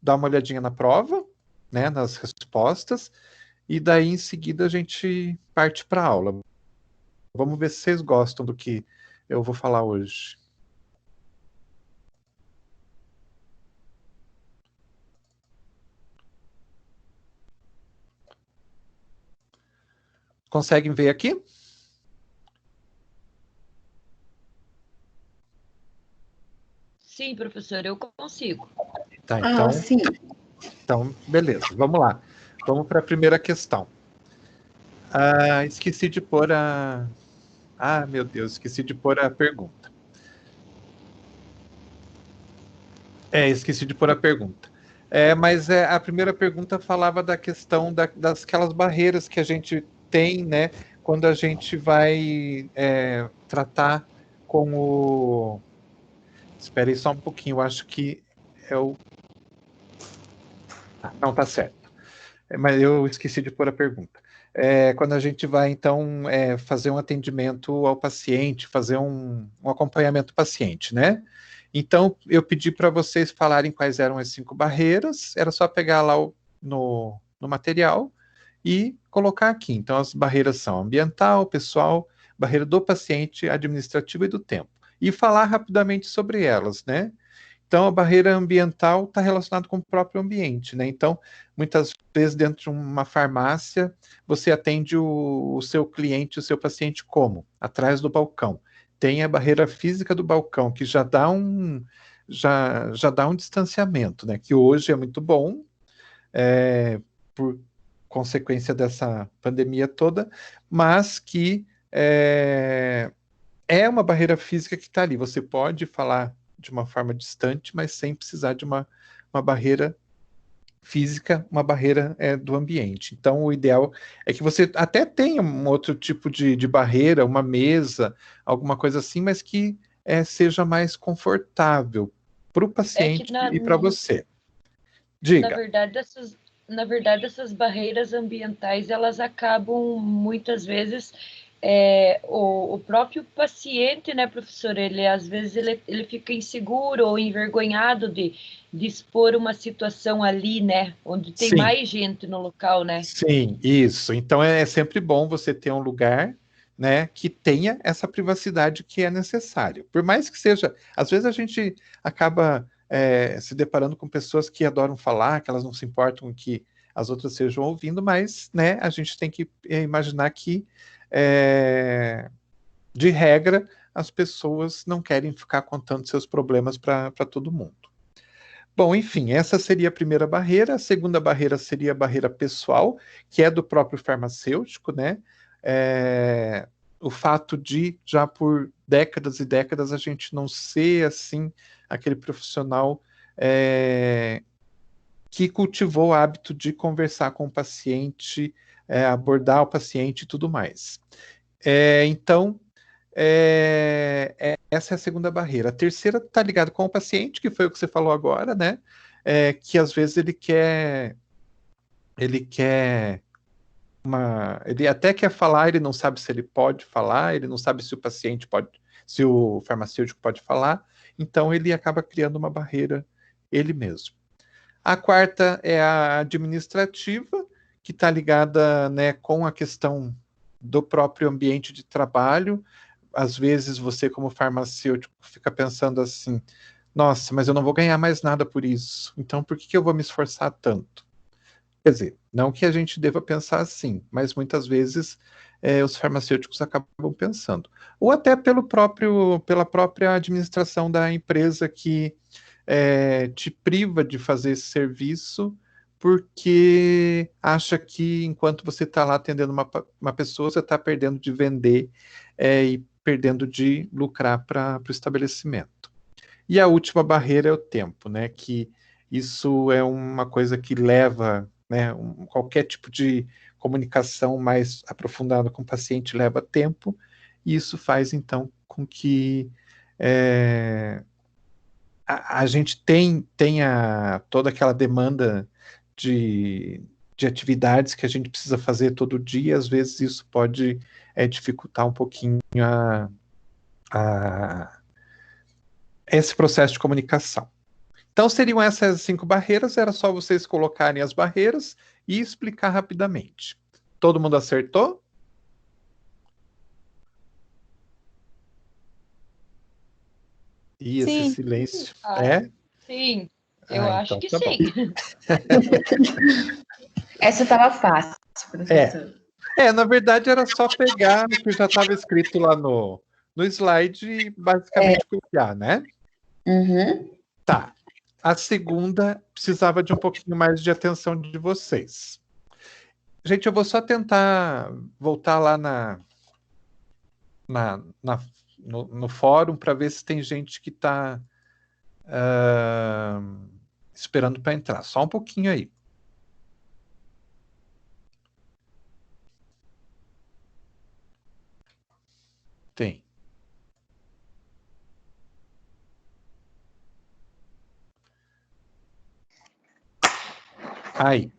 dar uma olhadinha na prova, né, nas respostas, e daí em seguida a gente parte para a aula. Vamos ver se vocês gostam do que eu vou falar hoje. Conseguem ver aqui? Sim, professor, eu consigo. Tá, então, beleza, vamos lá. Vamos para a primeira questão. Esqueci de pôr a... meu Deus, esqueci de pôr a pergunta. Esqueci de pôr a pergunta. Mas a primeira pergunta falava da questão das aquelas barreiras que a gente tem, né, quando a gente vai tratar com o... Espera aí só um pouquinho, eu acho que é o... não, tá certo. Mas eu esqueci de pôr a pergunta. Quando a gente vai, então, fazer um atendimento ao paciente, fazer um acompanhamento paciente, né? Então, eu pedi para vocês falarem quais eram as 5 barreiras, era só pegar lá no material e colocar aqui. Então, as barreiras são ambiental, pessoal, barreira do paciente, administrativa e do tempo. E falar rapidamente sobre elas, né? Então, a barreira ambiental está relacionada com o próprio ambiente, né? Então, muitas vezes, dentro de uma farmácia, você atende o seu cliente, o seu paciente como? Atrás do balcão. Tem a barreira física do balcão, que já dá já dá um distanciamento, né? Que hoje é muito bom, por consequência dessa pandemia toda, mas que é uma barreira física que está ali. Você pode falar de uma forma distante, mas sem precisar de uma barreira física, uma barreira do ambiente. Então, o ideal é que você até tenha um outro tipo de barreira, uma mesa, alguma coisa assim, mas que seja mais confortável para o É que, paciente e para você. Diga. na verdade, essas barreiras ambientais, elas acabam, muitas vezes, o próprio paciente, né, professor, ele às vezes ele fica inseguro ou envergonhado de expor uma situação ali, né, onde tem Sim. mais gente no local, né? Sim, isso. Então é sempre bom você ter um lugar, né, que tenha essa privacidade que é necessária. Por mais que seja, às vezes a gente acaba se deparando com pessoas que adoram falar, que elas não se importam que as outras estejam ouvindo, mas, né, a gente tem que imaginar que, de regra, as pessoas não querem ficar contando seus problemas para todo mundo. Bom, enfim, essa seria a primeira barreira. A segunda barreira seria a barreira pessoal, que é do próprio farmacêutico, né? O fato de, já por décadas e décadas, a gente não ser, assim, aquele profissional que cultivou o hábito de conversar com o paciente, abordar o paciente e tudo mais. Então, essa é a segunda barreira. A terceira está ligada com o paciente, que foi o que você falou agora, né? Que às vezes ele até quer falar, ele não sabe se ele pode falar, ele não sabe se o paciente pode, se o farmacêutico pode falar, então ele acaba criando uma barreira ele mesmo. A quarta é a administrativa, que está ligada, né, com a questão do próprio ambiente de trabalho. Às vezes você, como farmacêutico, fica pensando assim: nossa, mas eu não vou ganhar mais nada por isso, então por que eu vou me esforçar tanto? Quer dizer, não que a gente deva pensar assim, mas muitas vezes os farmacêuticos acabam pensando. Ou até pela própria administração da empresa que te priva de fazer esse serviço porque acha que enquanto você está lá atendendo uma pessoa, você está perdendo de vender e perdendo de lucrar para o estabelecimento. E a última barreira é o tempo, né? Que isso é uma coisa que leva, né? Qualquer tipo de comunicação mais aprofundada com o paciente leva tempo, e isso faz então com que a gente tenha toda aquela demanda de atividades que a gente precisa fazer todo dia, às vezes isso pode dificultar um pouquinho esse processo de comunicação. Então, seriam essas 5 barreiras, era só vocês colocarem as barreiras e explicar rapidamente. Todo mundo acertou? E esse Sim. silêncio é? Sim, eu acho então que tá sim. Essa estava fácil, professor. Na verdade era só pegar o que já estava escrito lá no slide e basicamente copiar, né? Uhum. Tá. A segunda precisava de um pouquinho mais de atenção de vocês. Gente, eu vou só tentar voltar lá no fórum para ver se tem gente que está esperando para entrar. Só um pouquinho aí. Tem. Aí.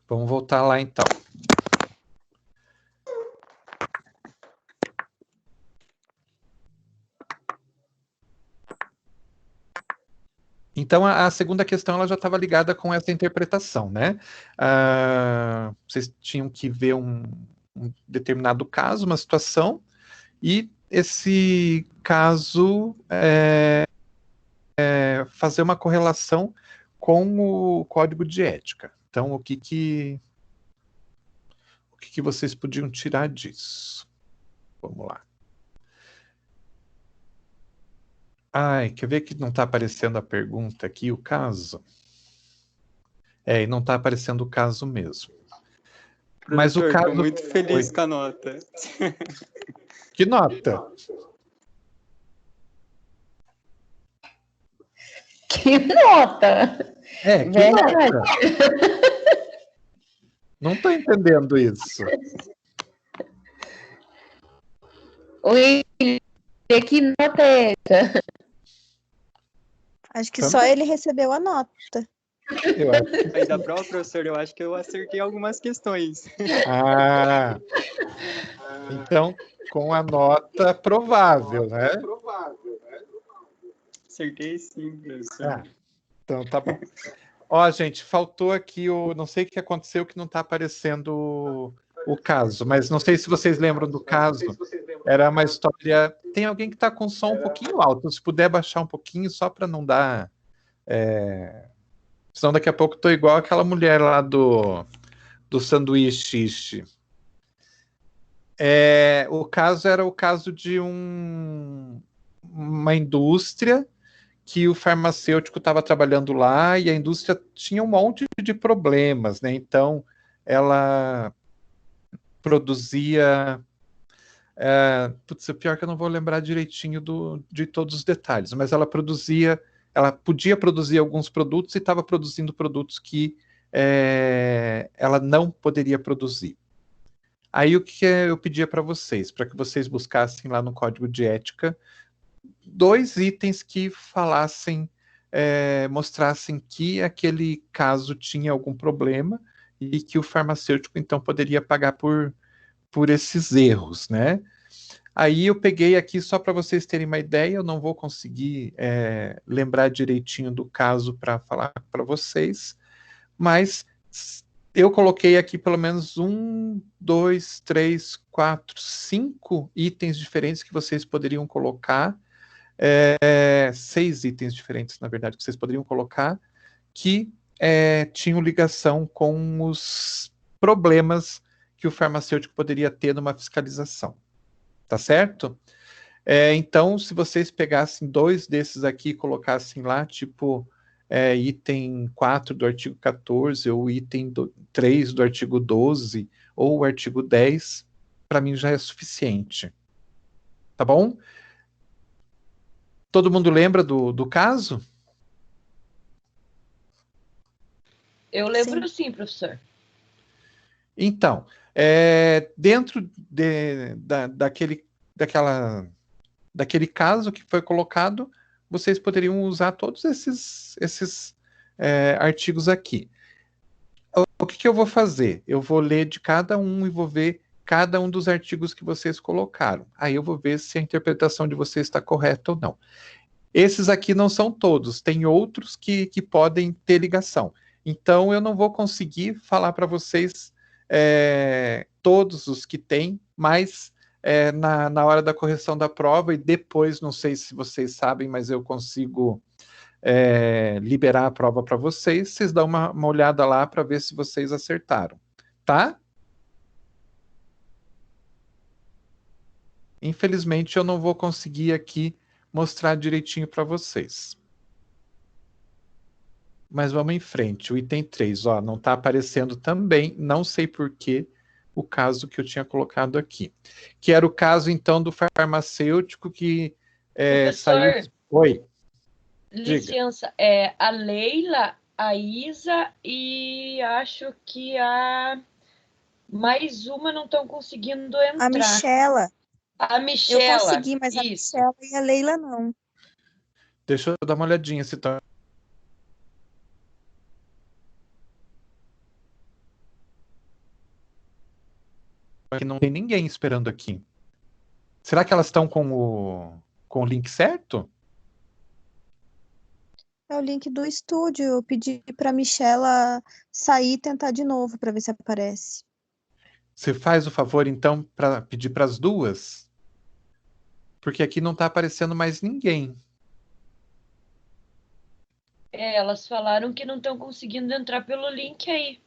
Vamos voltar lá então. Então, a segunda questão ela já estava ligada com essa interpretação, né? Vocês tinham que ver um determinado caso, uma situação, e esse caso fazer uma correlação com o código de ética. Então, o que vocês podiam tirar disso? Vamos lá. Ai, quer ver que não está aparecendo a pergunta aqui, o caso? E não está aparecendo o caso mesmo. Mas o caso... Estou muito feliz com a nota. Que nota? Que nota! Que Verdade. nota? Não estou entendendo isso. Oi, que nota é essa? Acho que só ele recebeu a nota. Eu acho que Aí da prova, professor, eu acho que eu acertei algumas questões. Então, com a nota provável, né? Acertei sim, professor. Então tá bom. Ó, gente, faltou aqui não sei o que aconteceu que não está aparecendo o caso, mas não sei se vocês lembram do caso. Era uma história... Tem alguém que está com o som um pouquinho alto, se puder baixar um pouquinho, só para não dar... Senão daqui a pouco estou igual aquela mulher lá do sanduíche. O caso era o caso de uma indústria que o farmacêutico estava trabalhando lá e a indústria tinha um monte de problemas, né? Então, ela produzia... o pior é que eu não vou lembrar direitinho de todos os detalhes, mas ela podia produzir alguns produtos e estava produzindo produtos que ela não poderia produzir. Aí o que eu pedia para que vocês buscassem lá no código de ética 2 itens que falassem, mostrassem que aquele caso tinha algum problema e que o farmacêutico então poderia pagar por esses erros, né? Aí eu peguei aqui só para vocês terem uma ideia, eu não vou conseguir lembrar direitinho do caso para falar para vocês, mas eu coloquei aqui pelo menos 1, 2, 3, 4, 5 itens diferentes que vocês poderiam colocar, 6 itens diferentes, na verdade, que vocês poderiam colocar, que tinham ligação com os problemas que o farmacêutico poderia ter numa fiscalização. Tá certo? Então, se vocês pegassem 2 desses aqui e colocassem lá, tipo, item 4 do artigo 14, ou item 3 do artigo 12, ou o artigo 10, para mim já é suficiente. Tá bom? Todo mundo lembra do caso? Eu lembro sim, professor. Então, dentro daquele caso que foi colocado, vocês poderiam usar todos esses artigos aqui. O que eu vou fazer? Eu vou ler de cada um e vou ver cada um dos artigos que vocês colocaram. Aí eu vou ver se a interpretação de vocês está correta ou não. Esses aqui não são todos, tem outros que podem ter ligação. Então, eu não vou conseguir falar para vocês todos os que tem, mas na hora da correção da prova, e depois, não sei se vocês sabem, mas eu consigo liberar a prova para vocês. Vocês dão uma olhada lá para ver se vocês acertaram, tá? Infelizmente, eu não vou conseguir aqui mostrar direitinho para vocês. Mas vamos em frente. O item 3, ó, não está aparecendo também, não sei por que o caso que eu tinha colocado aqui. Que era o caso, então, do farmacêutico que saiu... Oi. Licença, a Leila, a Isa e acho que mais uma não estão conseguindo entrar. A Michela. A Michela. Eu consegui, mas a isso. Michela e a Leila não. Deixa eu dar uma olhadinha se tá... que não tem ninguém esperando aqui. Será que elas estão com o link certo? É o link do estúdio. Eu pedi para a Michela sair e tentar de novo para ver se aparece. Você faz o favor, então, para pedir para as duas? Porque aqui não está aparecendo mais ninguém. Elas falaram que não estão conseguindo entrar pelo link aí.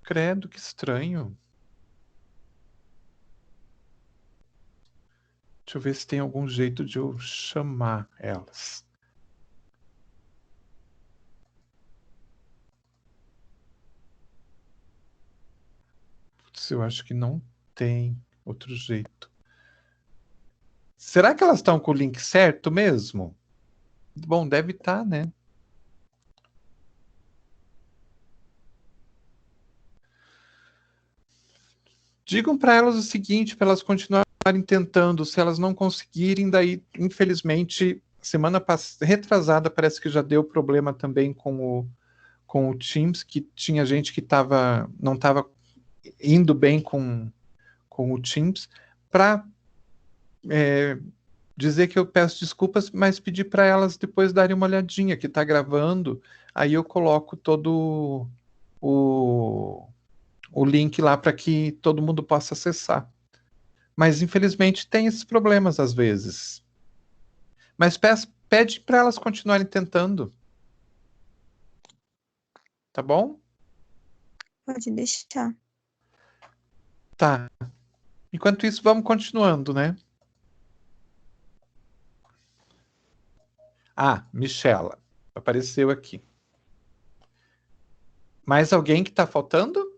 Credo, que estranho. Deixa eu ver se tem algum jeito de eu chamar elas. Putz, eu acho que não tem outro jeito. Será que elas estão com o link certo mesmo? Bom, deve estar, né? Digam para elas o seguinte, para elas continuarem tentando. Se elas não conseguirem, daí, infelizmente, semana retrasada, parece que já deu problema também com o Teams, que tinha gente que não estava indo bem com o Teams, para dizer que eu peço desculpas, mas pedir para elas depois darem uma olhadinha, que está gravando, aí eu coloco todo o link lá para que todo mundo possa acessar. Mas, infelizmente, tem esses problemas às vezes. Mas pede para elas continuarem tentando. Tá bom? Pode deixar. Tá. Enquanto isso, vamos continuando, né? Ah, Michela. Apareceu aqui. Mais alguém que está faltando?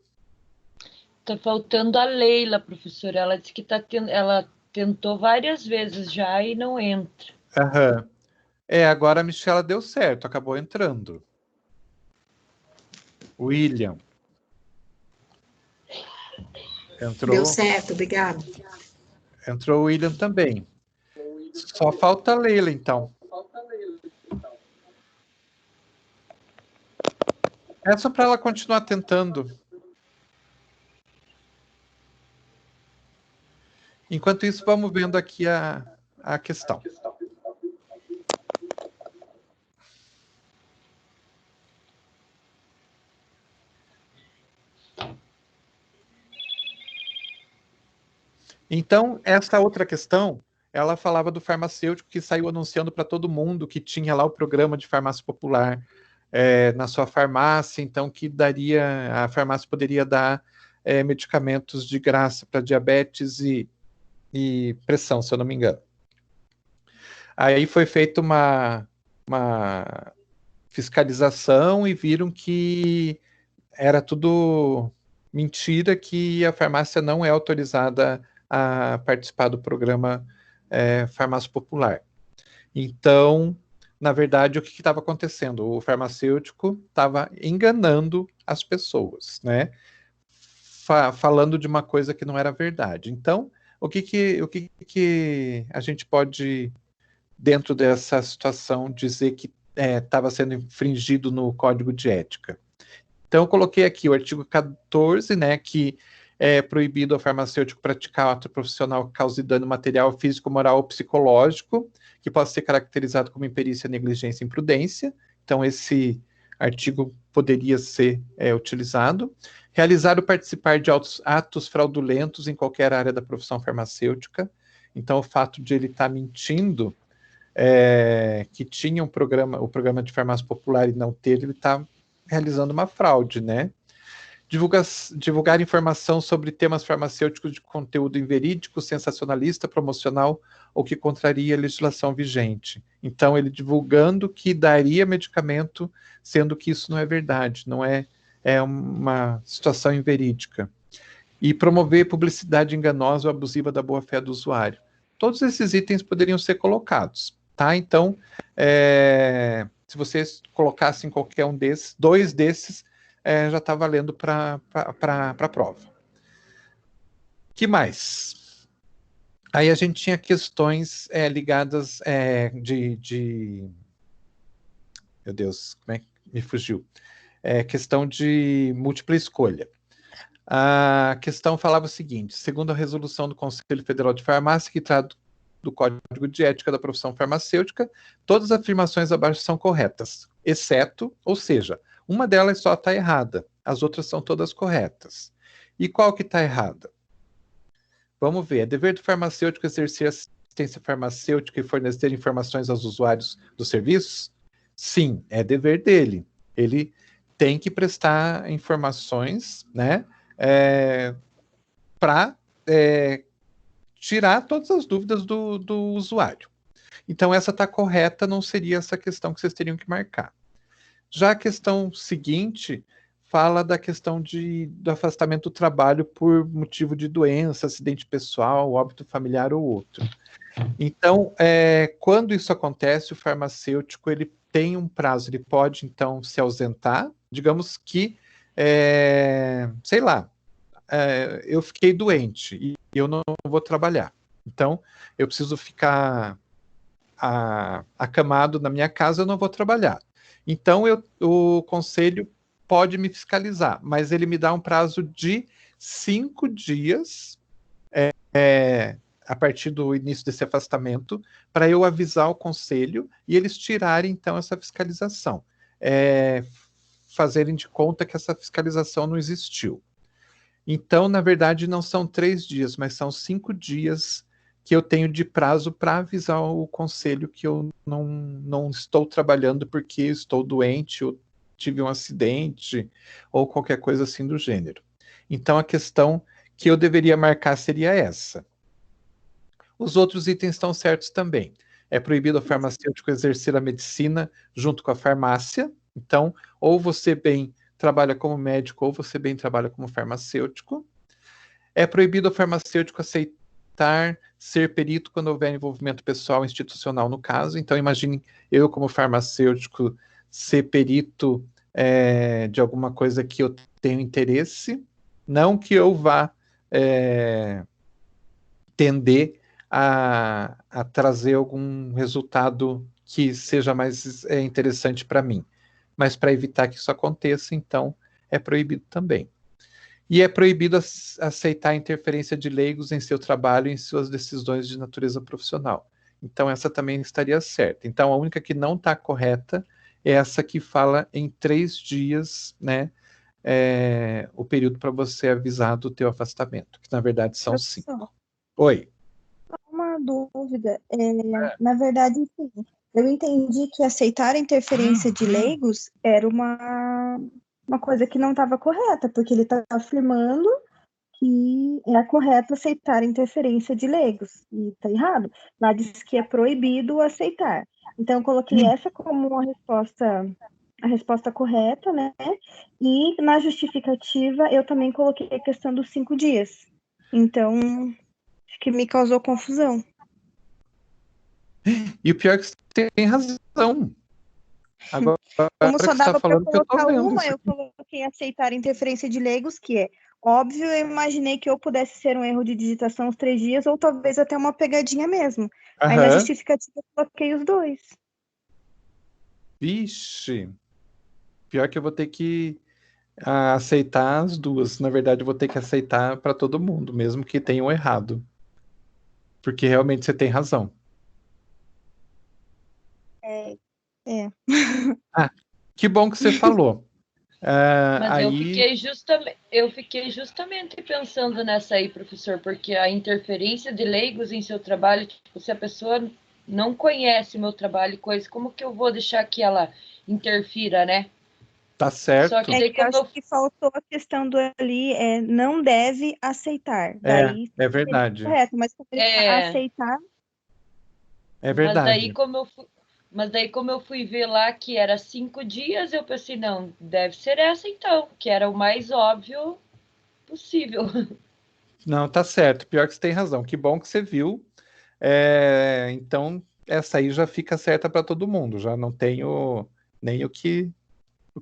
Tá faltando a Leila, professora. Ela disse que ela tentou várias vezes já e não entra. Aham. Agora a Michela deu certo, acabou entrando. William. Entrou. Deu certo, obrigada. Entrou o William também. Só falta a Leila, então. É só para ela continuar tentando. Enquanto isso, vamos vendo aqui a questão. Então, essa outra questão, ela falava do farmacêutico que saiu anunciando para todo mundo que tinha lá o programa de farmácia popular na sua farmácia, então que a farmácia poderia dar medicamentos de graça para diabetes e pressão, se eu não me engano. Aí foi feita uma fiscalização e viram que era tudo mentira, que a farmácia não é autorizada a participar do programa Farmácia Popular. Então, na verdade, o que estava acontecendo? O farmacêutico estava enganando as pessoas, né? Falando de uma coisa que não era verdade. Então, o que a gente pode, dentro dessa situação, dizer que estava sendo infringido no Código de Ética? Então, eu coloquei aqui o artigo 14, né, que é proibido ao farmacêutico praticar ato profissional que cause dano material, físico, moral ou psicológico, que possa ser caracterizado como imperícia, negligência e imprudência. Então, esse artigo poderia ser utilizado. Realizar ou participar de atos fraudulentos em qualquer área da profissão farmacêutica. Então, o fato de ele estar mentindo, que tinha o programa de farmácia popular e não ter, ele está realizando uma fraude, né? Divulgar informação sobre temas farmacêuticos de conteúdo inverídico, sensacionalista, promocional ou que contraria a legislação vigente. Então, ele divulgando que daria medicamento, sendo que isso não é verdade, não é uma situação inverídica. E promover publicidade enganosa ou abusiva da boa-fé do usuário. Todos esses itens poderiam ser colocados, tá? Então, se vocês colocassem qualquer um desses, 2 desses, já está valendo para a prova. Que mais? Aí a gente tinha questões ligadas Meu Deus, como é que me fugiu? Questão de múltipla escolha. A questão falava o seguinte: segundo a resolução do Conselho Federal de Farmácia, que trata do Código de Ética da Profissão Farmacêutica, todas as afirmações abaixo são corretas, exceto, ou seja, uma delas só está errada, as outras são todas corretas. E qual que está errada? Vamos ver. É dever do farmacêutico exercer assistência farmacêutica e fornecer informações aos usuários dos serviços? Sim, é dever dele. Ele tem que prestar informações, né, para tirar todas as dúvidas do usuário. Então, essa está correta, não seria essa questão que vocês teriam que marcar. Já a questão seguinte fala da questão do afastamento do trabalho por motivo de doença, acidente pessoal, óbito familiar ou outro. Então, quando isso acontece, o farmacêutico ele tem um prazo, ele pode, então, se ausentar. Digamos que, sei lá, eu fiquei doente e eu não vou trabalhar. Então, eu preciso ficar acamado na minha casa, eu não vou trabalhar. Então, o conselho pode me fiscalizar, mas ele me dá um prazo de 5 dias a partir do início desse afastamento, para eu avisar o conselho e eles tirarem, então, essa fiscalização. Fazerem de conta que essa fiscalização não existiu. Então, na verdade, não são 3 dias, mas são 5 dias que eu tenho de prazo para avisar o conselho que eu não estou trabalhando porque estou doente, ou tive um acidente, ou qualquer coisa assim do gênero. Então, a questão que eu deveria marcar seria essa. Os outros itens estão certos também. É proibido ao farmacêutico exercer a medicina junto com a farmácia. Então, ou você bem trabalha como médico, ou você bem trabalha como farmacêutico. É proibido ao farmacêutico aceitar ser perito quando houver envolvimento pessoal institucional no caso. Então, imagine eu, como farmacêutico, ser perito de alguma coisa que eu tenho interesse, não que eu vá tender a trazer algum resultado que seja mais interessante para mim. Mas para evitar que isso aconteça, então, é proibido também. E é proibido aceitar a interferência de leigos em seu trabalho e em suas decisões de natureza profissional. Então, essa também estaria certa. Então, a única que não está correta é essa que fala em 3 dias, né, o período para você avisar do teu afastamento, que na verdade são 5. Oi. Uma dúvida. Na verdade, sim, eu entendi que aceitar a interferência de leigos era uma coisa que não estava correta, porque ele está afirmando que é correto aceitar a interferência de leigos, e está errado. Lá diz que é proibido aceitar. Então, eu coloquei essa como a resposta correta, né? E na justificativa, eu também coloquei a questão dos 5 dias. Então, acho que me causou confusão. E o pior é que você tem razão. Agora, como só dava para colocar uma, eu coloquei aceitar interferência de leigos, que é óbvio, eu imaginei que eu pudesse ser um erro de digitação os 3 dias, ou talvez até uma pegadinha mesmo. Aí na justificativa eu coloquei os 2. Vixe. Pior que eu vou ter que aceitar as duas. Na verdade, eu vou ter que aceitar para todo mundo, mesmo que tenham errado. Porque realmente você tem razão. É. Ah, que bom que você falou. Mas Aí, eu fiquei justamente pensando nessa aí, professor, porque a interferência de leigos em seu trabalho, tipo, se a pessoa não conhece o meu trabalho e coisa, como que eu vou deixar que ela interfira, né? tá Só que certo. daí Que eu como acho eu... que faltou a questão do ali, não deve aceitar. É, Daí é seria verdade. correto, mas como ele tá É, aceitar, É mas daí verdade. como eu fui ver lá que era 5 dias, eu pensei, não, deve ser essa então, que era o mais óbvio possível. Não, tá certo. Pior que você tem razão. Que bom que você viu. Então, essa aí já fica certa para todo mundo. Já não tenho nem o que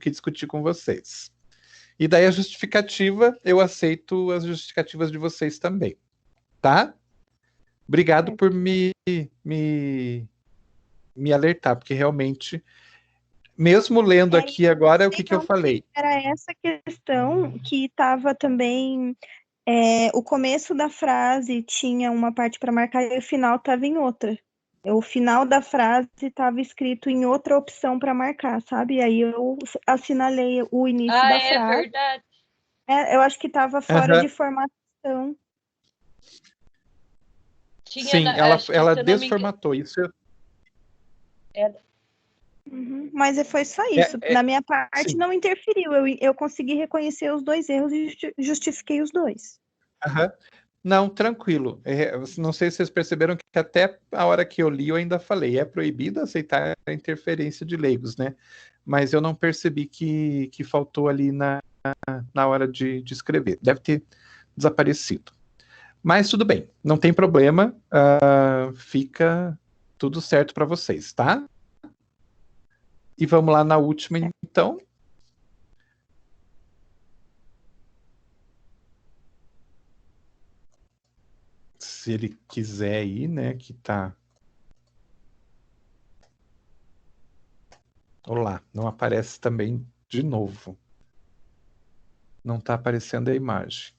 discutir com vocês. E daí a justificativa, eu aceito as justificativas de vocês também, tá? Obrigado por me, me alertar, porque realmente, mesmo lendo aí aqui agora, o que eu realmente falei? era essa questão que estava também. O começo da frase tinha uma parte para marcar e o final estava em outra. O final da frase estava escrito em outra opção para marcar, sabe? Aí eu assinalei o início Ah, da é frase. verdade. Eu acho que estava fora Aham. de formatação. Tinha, Sim, ela, acho que ela se eu não me engano, desformatou. Isso Uhum, mas foi só é, isso. é- Na minha parte sim. não interferiu. Eu consegui reconhecer os dois erros e justifiquei os dois. Aham. Não, tranquilo. Não sei se vocês perceberam que até a hora que eu li eu ainda falei, é proibido aceitar a interferência de leigos, né? Mas eu não percebi que faltou ali na hora de escrever. Deve ter desaparecido. Mas tudo bem, não tem problema. Fica tudo certo para vocês, tá? E vamos lá na última, então. Se ele quiser ir, né? Que tá. Olá, não aparece também de novo. Não está aparecendo a imagem.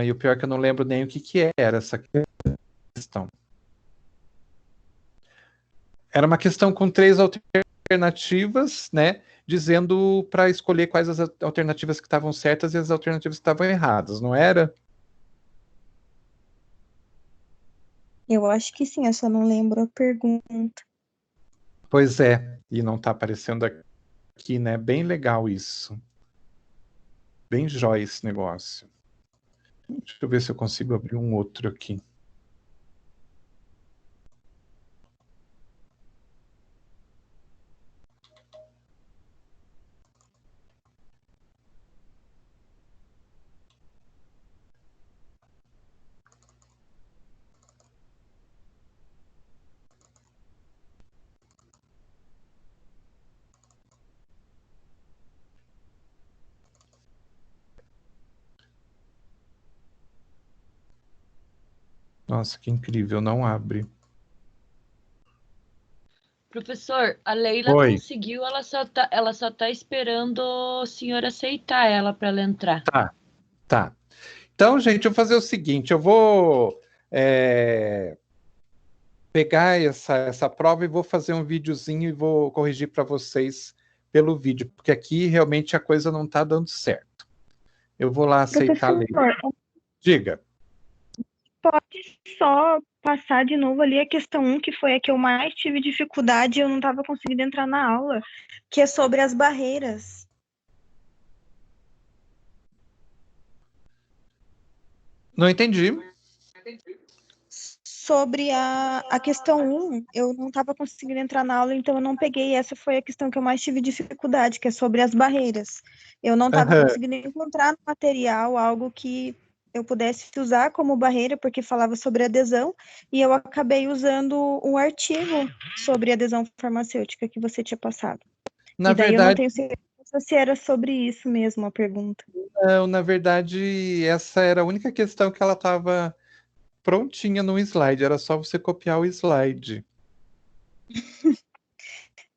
E o pior é que eu não lembro nem o que era essa questão. Era uma questão com 3 alternativas, né? Dizendo para escolher quais as alternativas que estavam certas e as alternativas que estavam erradas, não era? Eu acho que sim, eu só não lembro a pergunta. Pois é, e não está aparecendo aqui, né? Bem legal isso. Bem jóia esse negócio. Deixa eu ver se eu consigo abrir um outro aqui. Nossa, que incrível, não abre. Professor, a Leila Oi, conseguiu, ela só tá esperando o senhor aceitar ela para ela entrar. tá. Então, gente, eu vou fazer o seguinte: eu vou pegar essa prova e vou fazer um videozinho e vou corrigir para vocês pelo vídeo, porque aqui realmente a coisa não está dando certo. Eu vou lá aceitar a Professor, lei. Diga. pode só passar de novo ali a questão 1, que foi a que eu mais tive dificuldade e eu não estava conseguindo entrar na aula, que é sobre as barreiras. Não entendi. Sobre a questão 1, eu não estava conseguindo entrar na aula, então eu não peguei. Essa foi a questão que eu mais tive dificuldade, que é sobre as barreiras. Eu não estava Aham. conseguindo encontrar no material algo que eu pudesse usar como barreira, porque falava sobre adesão, e eu acabei usando um artigo sobre adesão farmacêutica que você tinha passado. Na E daí eu não verdade, tenho certeza se era sobre isso mesmo a pergunta. não, na verdade, essa era a única questão que ela estava prontinha no slide, era só você copiar o slide.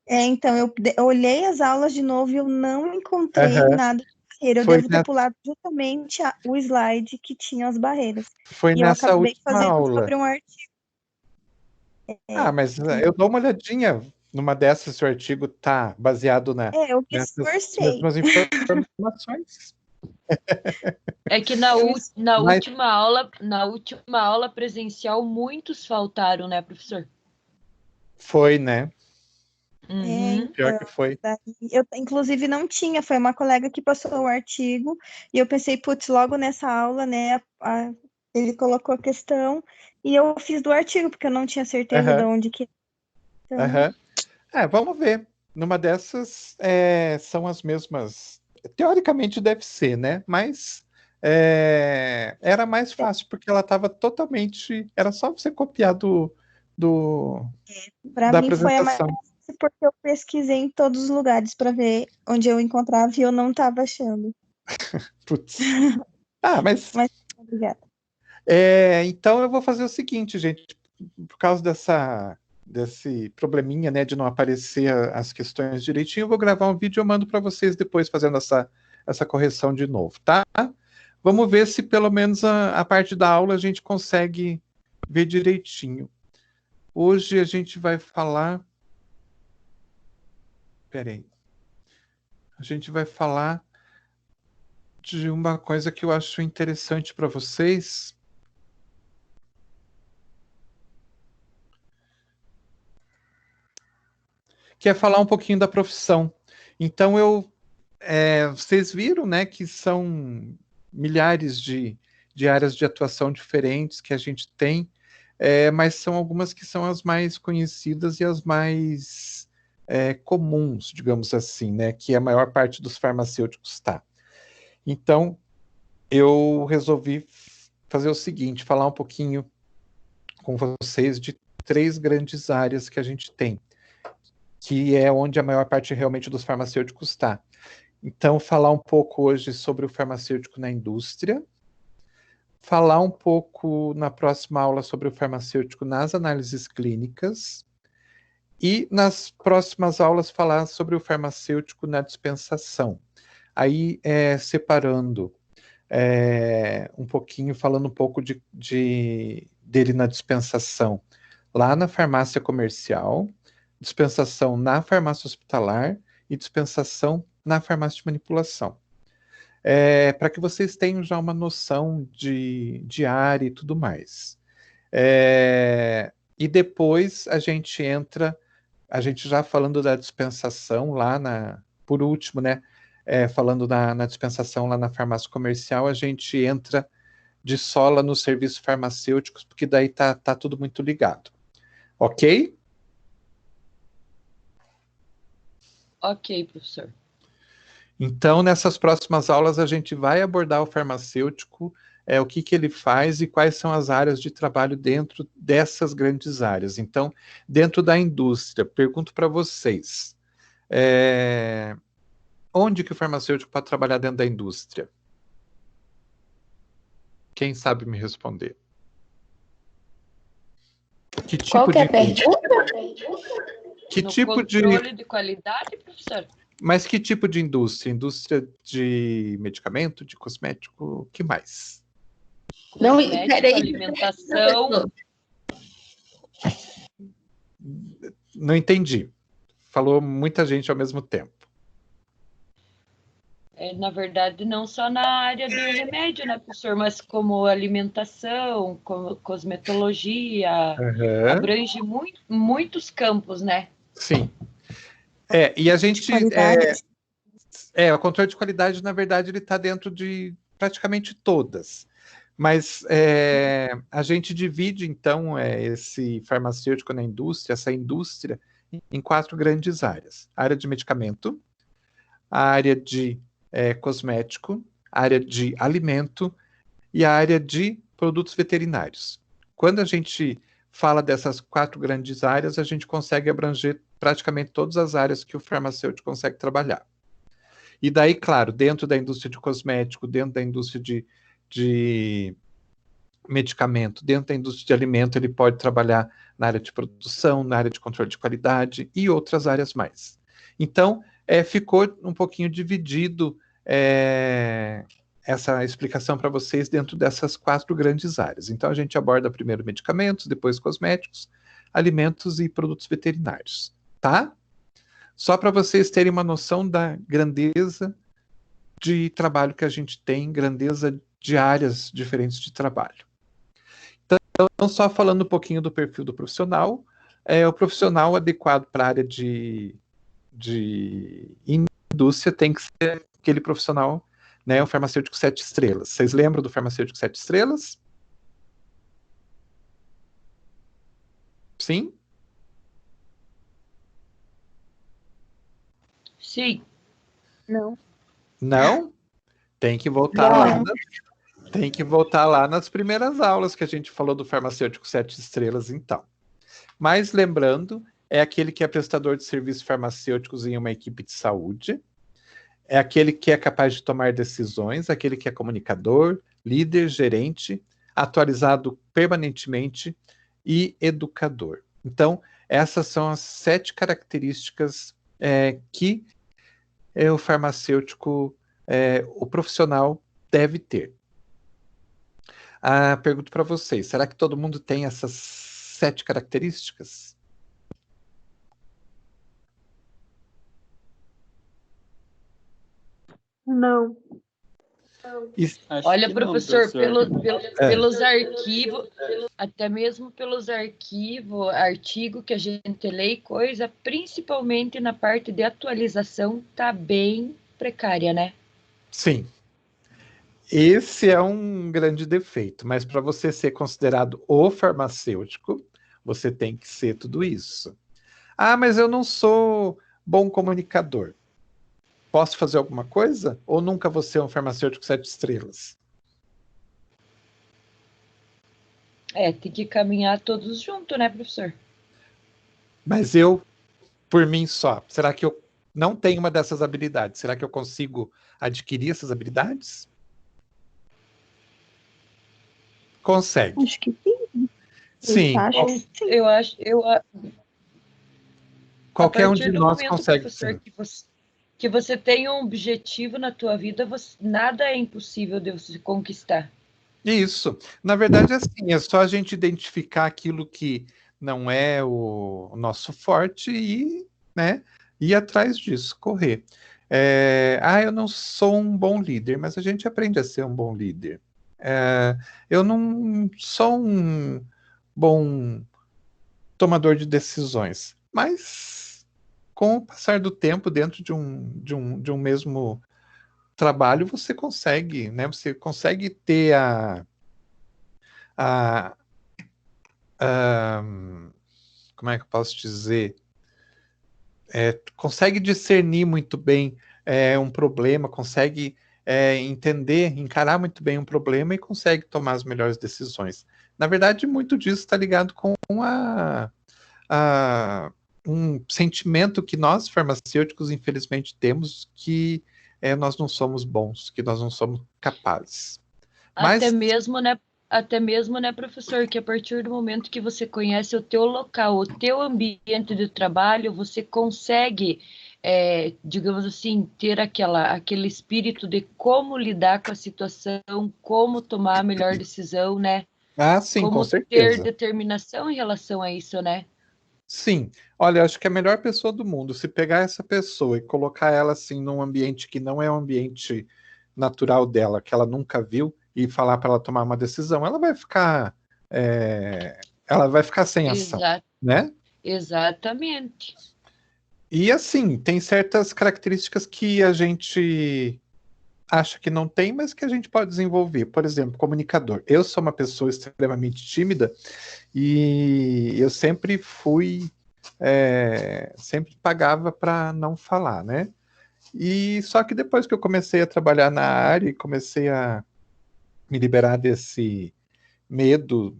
Então, eu olhei as aulas de novo e eu não encontrei Aham. nada de barreira. Eu Foi, devo ter pulado justamente o slide que tinha as barreiras. foi E eu nessa acabei última fazendo aula. sobre um artigo. Mas eu dou uma olhadinha numa dessas, se o artigo está baseado Eu me nessas esforcei. mesmas informações. É que Mas- na última aula presencial, muitos faltaram, né, professor? Foi, né? Uhum. Pior que foi. Eu, inclusive, não tinha, foi uma colega que passou o artigo, e eu pensei, putz, logo nessa aula, né, ele colocou a questão, e eu fiz do artigo, porque eu não tinha certeza de onde que... Então, Aham. Vamos ver. Numa dessas, são as mesmas. Teoricamente deve ser, né? Mas era mais fácil, porque ela estava totalmente. Era só você copiar para da mim foi a mais apresentação. fácil, porque eu pesquisei em todos os lugares para ver onde eu encontrava e eu não estava achando. Putz. Mas Obrigada. então eu vou fazer o seguinte, gente. Por causa desse probleminha, né, de não aparecer as questões direitinho, eu vou gravar um vídeo e eu mando para vocês depois fazendo essa correção de novo, tá? Vamos ver se pelo menos a parte da aula a gente consegue ver direitinho. Hoje a gente vai falar... Peraí. A gente vai falar de uma coisa que eu acho interessante para vocês. Que é falar um pouquinho da profissão. Então, vocês viram, né, que são milhares de áreas de atuação diferentes que a gente tem, mas são algumas que são as mais conhecidas e as mais comuns, digamos assim, né, que a maior parte dos farmacêuticos está. Então, eu resolvi fazer o seguinte, falar um pouquinho com vocês de 3 grandes áreas que a gente tem, que é onde a maior parte realmente dos farmacêuticos está. Então, falar um pouco hoje sobre o farmacêutico na indústria, falar um pouco na próxima aula sobre o farmacêutico nas análises clínicas e nas próximas aulas falar sobre o farmacêutico na dispensação. Aí, separando um pouquinho, falando um pouco dele na dispensação lá na farmácia comercial, dispensação na farmácia hospitalar e dispensação na farmácia de manipulação. Para que vocês tenham já uma noção de área e tudo mais. E depois a gente já falando da dispensação lá por último, né? Falando na dispensação lá na farmácia comercial, a gente entra de sola nos serviços farmacêuticos, porque daí tá tudo muito ligado. Ok? Ok, professor. Então, nessas próximas aulas, a gente vai abordar o farmacêutico, o que ele faz e quais são as áreas de trabalho dentro dessas grandes áreas. Então, dentro da indústria, pergunto para vocês, onde que o farmacêutico pode trabalhar dentro da indústria? Quem sabe me responder? Que tipo Qual que é a pergunta? Que no tipo controle de qualidade, professor? Mas que tipo de indústria? Indústria de medicamento, de cosmético, o que mais? Não, Cosmético, peraí. alimentação. Não entendi. Falou muita gente ao mesmo tempo. Na verdade, não só na área de remédio, né, professor, mas como alimentação, como cosmetologia, abrange muitos campos, né? Sim. E a gente... Qualidade. O controle de qualidade, na verdade, ele está dentro de praticamente todas. Mas a gente divide, então, esse farmacêutico na indústria, essa indústria, em 4 grandes áreas. A área de medicamento, a área de cosmético, a área de alimento e a área de produtos veterinários. Quando a gente fala dessas 4 grandes áreas, a gente consegue abranger praticamente todas as áreas que o farmacêutico consegue trabalhar. E daí, claro, dentro da indústria de cosmético, dentro da indústria de medicamento, dentro da indústria de alimento, ele pode trabalhar na área de produção, na área de controle de qualidade e outras áreas mais. Então, ficou um pouquinho dividido essa explicação para vocês dentro dessas 4 grandes áreas. Então, a gente aborda primeiro medicamentos, depois cosméticos, alimentos e produtos veterinários, tá? Só para vocês terem uma noção da grandeza de trabalho que a gente tem, grandeza de áreas diferentes de trabalho. Então, só falando um pouquinho do perfil do profissional, o profissional adequado para a área de indústria tem que ser aquele profissional, né, o farmacêutico 7 estrelas. Vocês lembram do farmacêutico 7 estrelas? Sim? Sim. Não. Não? Tem que voltar lá. Tem que voltar lá nas primeiras aulas que a gente falou do farmacêutico 7 estrelas, então. Mas lembrando, é aquele que é prestador de serviços farmacêuticos em uma equipe de saúde, é aquele que é capaz de tomar decisões, aquele que é comunicador, líder, gerente, atualizado permanentemente e educador. Então, essas são as 7 características que o farmacêutico, o profissional, deve ter. Pergunto para vocês, será que todo mundo tem essas 7 características? Não. Olha, professor, pelos É. arquivos, até mesmo pelos arquivos, artigo que a gente lê e coisa, principalmente na parte de atualização, tá bem precária, né? Sim. Esse é um grande defeito, mas para você ser considerado o farmacêutico, você tem que ser tudo isso. Mas eu não sou bom comunicador. Posso fazer alguma coisa? Ou nunca vou ser um farmacêutico 7 estrelas? Tem que caminhar todos juntos, né, professor? Mas eu, por mim só, será que eu não tenho uma dessas habilidades? Será que eu consigo adquirir essas habilidades? Consegue. Acho que sim. Sim. Eu acho. Qualquer um de nós consegue. Professor, que você tem um objetivo na tua vida, nada é impossível de você conquistar. Isso. Na verdade, assim, é só a gente identificar aquilo que não é o nosso forte e, né, ir atrás disso, correr. Eu não sou um bom líder, mas a gente aprende a ser um bom líder. Eu não sou um bom tomador de decisões, mas com o passar do tempo, dentro de um mesmo trabalho, você consegue, né? Você consegue ter como é que eu posso dizer? Consegue discernir muito bem um problema, consegue entender, encarar muito bem um problema e consegue tomar as melhores decisões. Na verdade, muito disso está ligado com um sentimento que nós, farmacêuticos, infelizmente temos, que nós não somos bons, que nós não somos capazes. Mas, Até mesmo, né, professor, que a partir do momento que você conhece o teu local, o teu ambiente de trabalho, você consegue, digamos assim, ter aquele espírito de como lidar com a situação, como tomar a melhor decisão, né? sim, como com certeza. ter determinação em relação a isso, né? Sim. Olha, acho que a melhor pessoa do mundo, se pegar essa pessoa e colocar ela assim num ambiente que não é um ambiente natural dela, que ela nunca viu, e falar para ela tomar uma decisão, ela vai ficar sem ação, né? Exatamente. E assim, tem certas características que a gente acha que não tem, mas que a gente pode desenvolver. Por exemplo, comunicador. Eu sou uma pessoa extremamente tímida e eu sempre sempre pagava para não falar, né? E só que depois que eu comecei a trabalhar na área e comecei a me liberar desse medo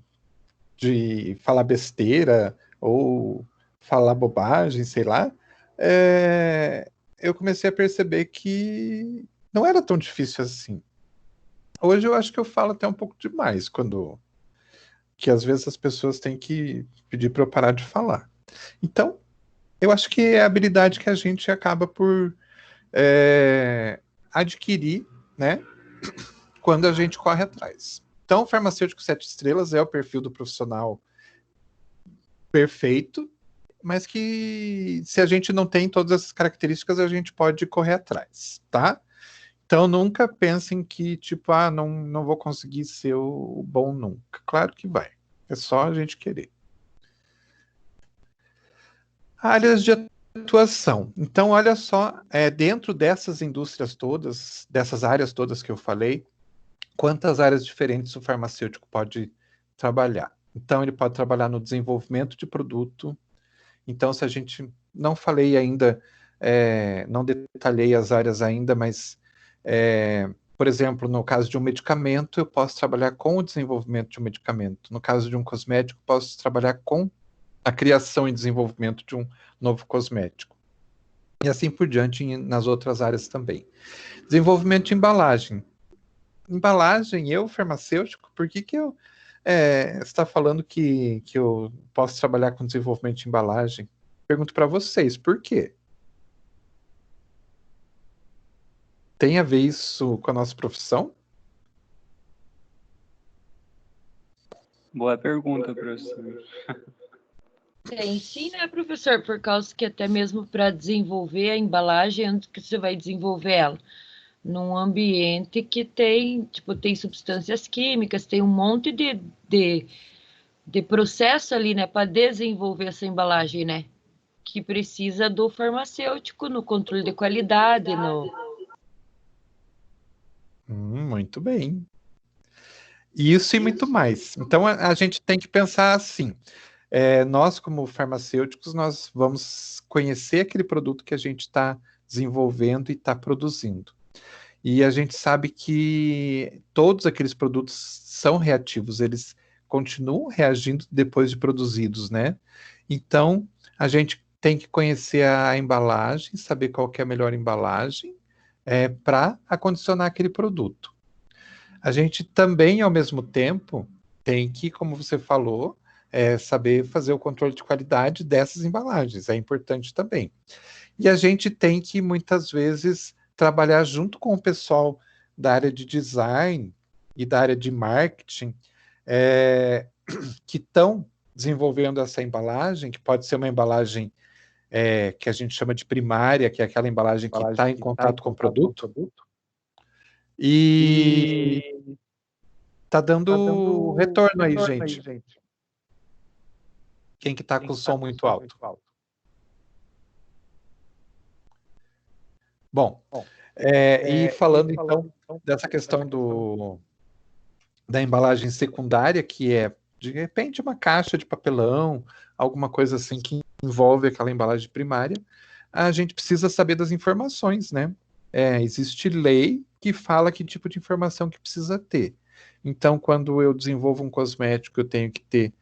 de falar besteira ou falar bobagem, sei lá, eu comecei a perceber que não era tão difícil assim. Hoje eu acho que eu falo até um pouco demais, que às vezes as pessoas têm que pedir para eu parar de falar. Então, eu acho que é a habilidade que a gente acaba por adquirir, né, quando a gente corre atrás. Então, o farmacêutico 7 estrelas é o perfil do profissional perfeito, mas que se a gente não tem todas essas características, a gente pode correr atrás, tá? Então nunca pensem que, tipo, não vou conseguir ser o bom nunca. Claro que vai. É só a gente querer. Áreas de atuação. Então, olha só, dentro dessas indústrias todas, dessas áreas todas que eu falei, quantas áreas diferentes o farmacêutico pode trabalhar. Então, ele pode trabalhar no desenvolvimento de produto. Então, se a gente não falei ainda, não detalhei as áreas ainda, mas, por exemplo, no caso de um medicamento, eu posso trabalhar com o desenvolvimento de um medicamento. No caso de um cosmético, posso trabalhar com a criação e desenvolvimento de um novo cosmético. E assim por diante nas outras áreas também. Desenvolvimento de embalagem. Embalagem, eu, farmacêutico, por que eu... você está falando que eu posso trabalhar com desenvolvimento de embalagem? Pergunto para vocês, por quê? Tem a ver isso com a nossa profissão? Boa pergunta, professor. Tem sim, né, professor? Por causa que até mesmo para desenvolver a embalagem, onde que você vai desenvolver ela? Num ambiente que tem, tipo, tem substâncias químicas, tem um monte de processo ali, né, para desenvolver essa embalagem, né? Que precisa do farmacêutico no controle de qualidade, no... Muito bem. Isso e muito mais. Então, a gente tem que pensar assim, nós como farmacêuticos, nós vamos conhecer aquele produto que a gente está desenvolvendo e está produzindo. E a gente sabe que todos aqueles produtos são reativos, eles continuam reagindo depois de produzidos, né? Então, a gente tem que conhecer a embalagem, saber qual que é a melhor embalagem para acondicionar aquele produto. A gente também, ao mesmo tempo, tem que, como você falou, saber fazer o controle de qualidade dessas embalagens, é importante também. E a gente tem que, muitas vezes, trabalhar junto com o pessoal da área de design e da área de marketing, que estão desenvolvendo essa embalagem, que pode ser uma embalagem que a gente chama de primária, que é aquela embalagem que está em contato com o produto, e está dando retorno aí, gente. Quem que está com o som muito alto? Bom, e falando então dessa questão da embalagem secundária, que é, de repente, uma caixa de papelão, alguma coisa assim que envolve aquela embalagem primária, a gente precisa saber das informações, né? Existe lei que fala que tipo de informação que precisa ter. Então, quando eu desenvolvo um cosmético, eu tenho que ter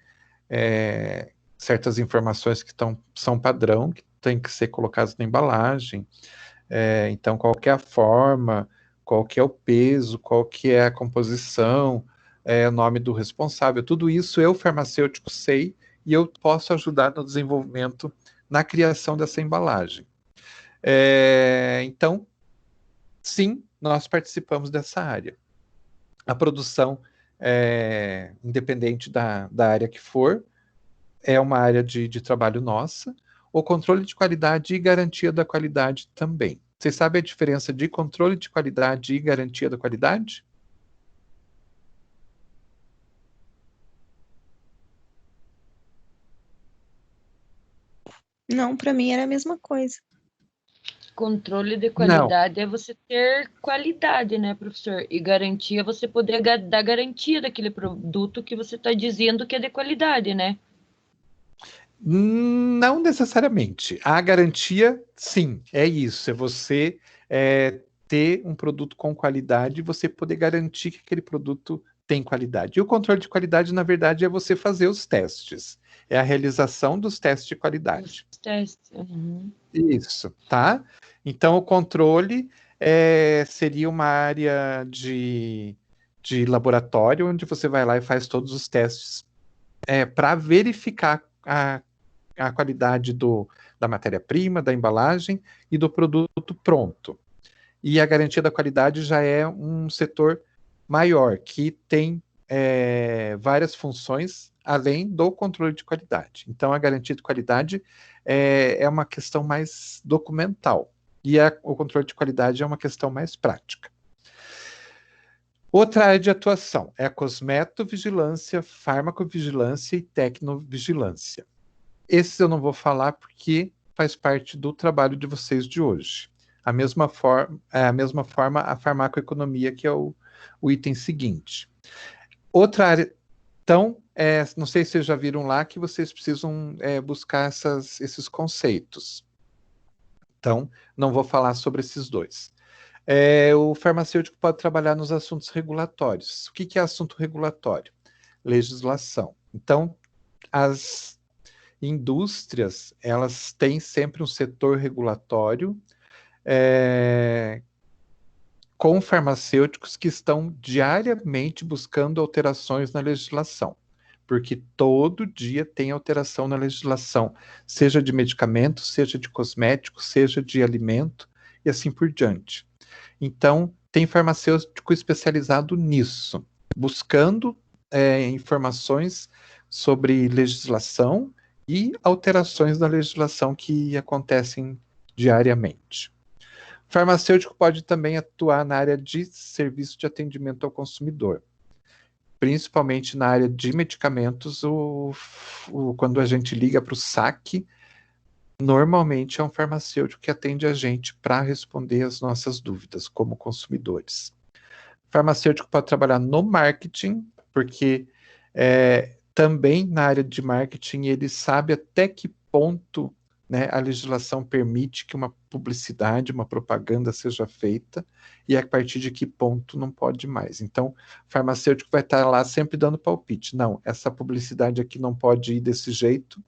certas informações que são padrão, que têm que ser colocadas na embalagem. Então, qual que é a forma, qual que é o peso, qual que é a composição, o nome do responsável, tudo isso eu, farmacêutico, sei e eu posso ajudar no desenvolvimento, na criação dessa embalagem. Então, sim, nós participamos dessa área. A produção, independente da área que for, é uma área de trabalho nossa. O controle de qualidade e garantia da qualidade também. Vocês sabem a diferença de controle de qualidade e garantia da qualidade? Não, para mim era a mesma coisa. Controle de qualidade é você ter qualidade, né, professor? E garantia é você poder dar garantia daquele produto que você está dizendo que é de qualidade, né? Não necessariamente. A garantia, sim, é isso. É você ter um produto com qualidade e você poder garantir que aquele produto tem qualidade. E o controle de qualidade, na verdade, é você fazer os testes. É a realização dos testes de qualidade. Os testes. Uhum. Isso, tá? Então, o controle seria uma área de laboratório, onde você vai lá e faz todos os testes para verificar a qualidade da matéria-prima, da embalagem e do produto pronto. E a garantia da qualidade já é um setor maior, que tem várias funções, além do controle de qualidade. Então, a garantia de qualidade é uma questão mais documental, e o controle de qualidade é uma questão mais prática. Outra área de atuação é a cosmetovigilância, farmacovigilância e tecnovigilância. Esses eu não vou falar porque faz parte do trabalho de vocês de hoje. A mesma forma a farmacoeconomia, que é o item seguinte. Outra área, então, não sei se vocês já viram lá que vocês precisam buscar esses conceitos. Então, não vou falar sobre esses dois. O farmacêutico pode trabalhar nos assuntos regulatórios. O que é assunto regulatório? Legislação. Então, as indústrias, elas têm sempre um setor regulatório com farmacêuticos que estão diariamente buscando alterações na legislação, porque todo dia tem alteração na legislação, seja de medicamento, seja de cosmético, seja de alimento, e assim por diante. Então, tem farmacêutico especializado nisso, buscando informações sobre legislação e alterações da legislação que acontecem diariamente. O farmacêutico pode também atuar na área de serviço de atendimento ao consumidor, principalmente na área de medicamentos. Quando a gente liga para o saque, normalmente é um farmacêutico que atende a gente para responder as nossas dúvidas como consumidores. O farmacêutico pode trabalhar no marketing, porque também na área de marketing ele sabe até que ponto, né, a legislação permite que uma publicidade, uma propaganda seja feita, e a partir de que ponto não pode mais. Então, o farmacêutico vai estar lá sempre dando palpite. Não, essa publicidade aqui não pode ir desse jeito,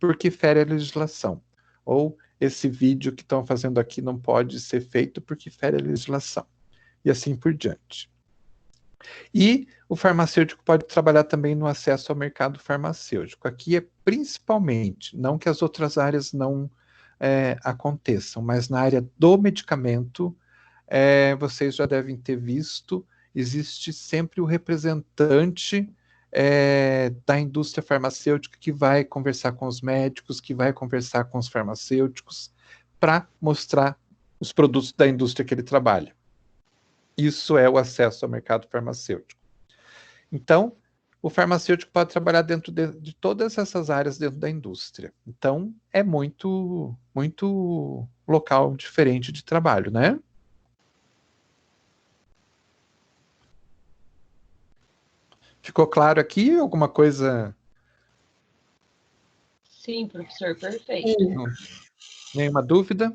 porque fere a legislação. Ou esse vídeo que estão fazendo aqui não pode ser feito porque fere a legislação. E assim por diante. E o farmacêutico pode trabalhar também no acesso ao mercado farmacêutico. Aqui é principalmente, não que as outras áreas não aconteçam, mas na área do medicamento, vocês já devem ter visto, existe sempre o representante da indústria farmacêutica que vai conversar com os médicos, que vai conversar com os farmacêuticos, para mostrar os produtos da indústria que ele trabalha. Isso é o acesso ao mercado farmacêutico. Então, o farmacêutico pode trabalhar dentro de todas essas áreas dentro da indústria. Então, é muito, muito local diferente de trabalho, né? Ficou claro aqui? Alguma coisa? Sim, professor, perfeito. Sim. Nenhuma dúvida?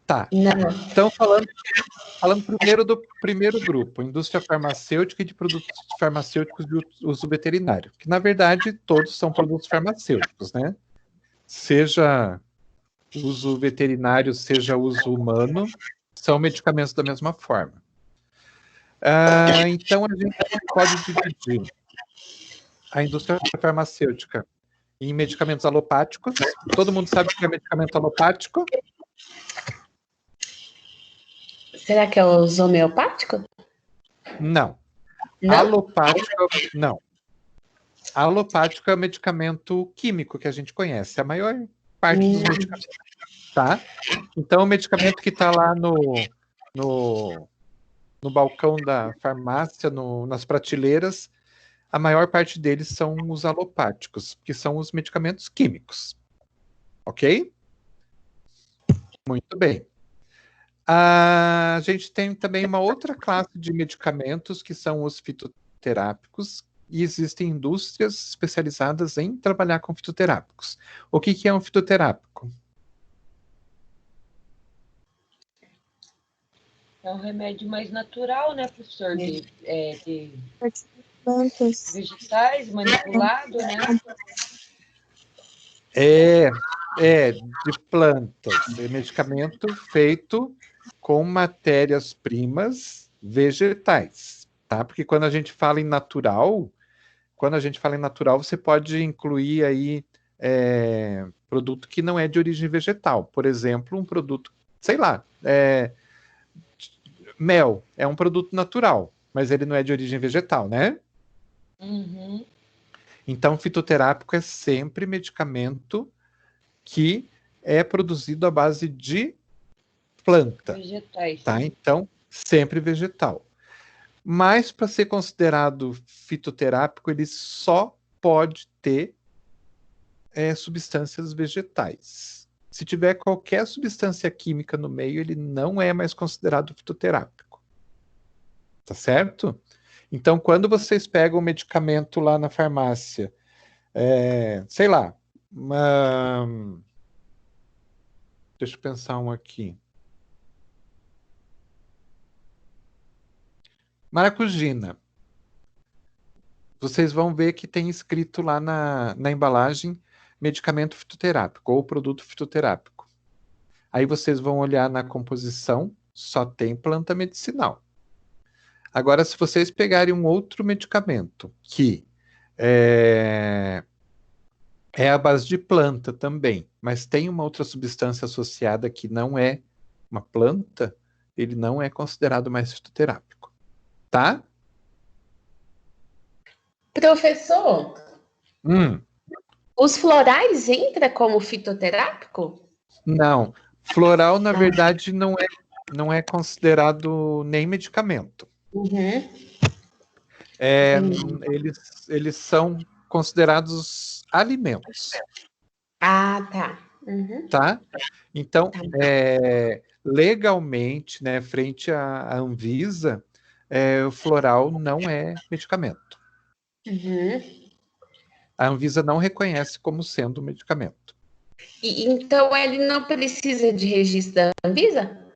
Tá. Não. Então, falando primeiro do primeiro grupo, indústria farmacêutica e de produtos farmacêuticos de uso veterinário, que na verdade todos são produtos farmacêuticos, né? Seja uso veterinário, seja uso humano, são medicamentos da mesma forma. Então a gente pode dividir a indústria farmacêutica em medicamentos alopáticos. Todo mundo sabe o que é medicamento alopático? Será que é os homeopáticos? Não. Não? Alopático, não. Alopático é o medicamento químico que a gente conhece, a maior parte dos medicamentos, tá? Então, o medicamento que está lá no balcão da farmácia, nas prateleiras, a maior parte deles são os alopáticos, que são os medicamentos químicos. Ok? Muito bem. A gente tem também uma outra classe de medicamentos, que são os fitoterápicos, e existem indústrias especializadas em trabalhar com fitoterápicos. O que é um fitoterápico? É um remédio mais natural, né, professor? De Plantas. vegetais, manipulado, né? De plantas. É medicamento feito com matérias-primas vegetais, tá? Porque quando a gente fala em natural, você pode incluir aí produto que não é de origem vegetal. Por exemplo, um produto, sei lá, mel é um produto natural, mas ele não é de origem vegetal, né? Uhum. Então, fitoterápico é sempre medicamento que é produzido à base de planta, Vegetais. tá? Então, sempre vegetal. Mas, para ser considerado fitoterápico, ele só pode ter substâncias vegetais. Se tiver qualquer substância química no meio, ele não é mais considerado fitoterápico. Tá certo? Então, quando vocês pegam um medicamento lá na farmácia, sei lá, deixa eu pensar um aqui. Maracujina. Vocês vão ver que tem escrito lá na embalagem medicamento fitoterápico ou produto fitoterápico. Aí vocês vão olhar na composição, só tem planta medicinal. Agora, se vocês pegarem um outro medicamento que é à base de planta também, mas tem uma outra substância associada que não é uma planta, ele não é considerado mais fitoterápico. Tá? Professor, Os florais entram como fitoterápico? Não. Floral, na verdade, não é considerado nem medicamento. Uhum. Eles são considerados alimentos. Ah, tá. Uhum. Tá? Então, Tá. legalmente, né, frente à Anvisa, o floral não é medicamento. Uhum. A Anvisa não reconhece como sendo medicamento. Então ele não precisa de registro da Anvisa?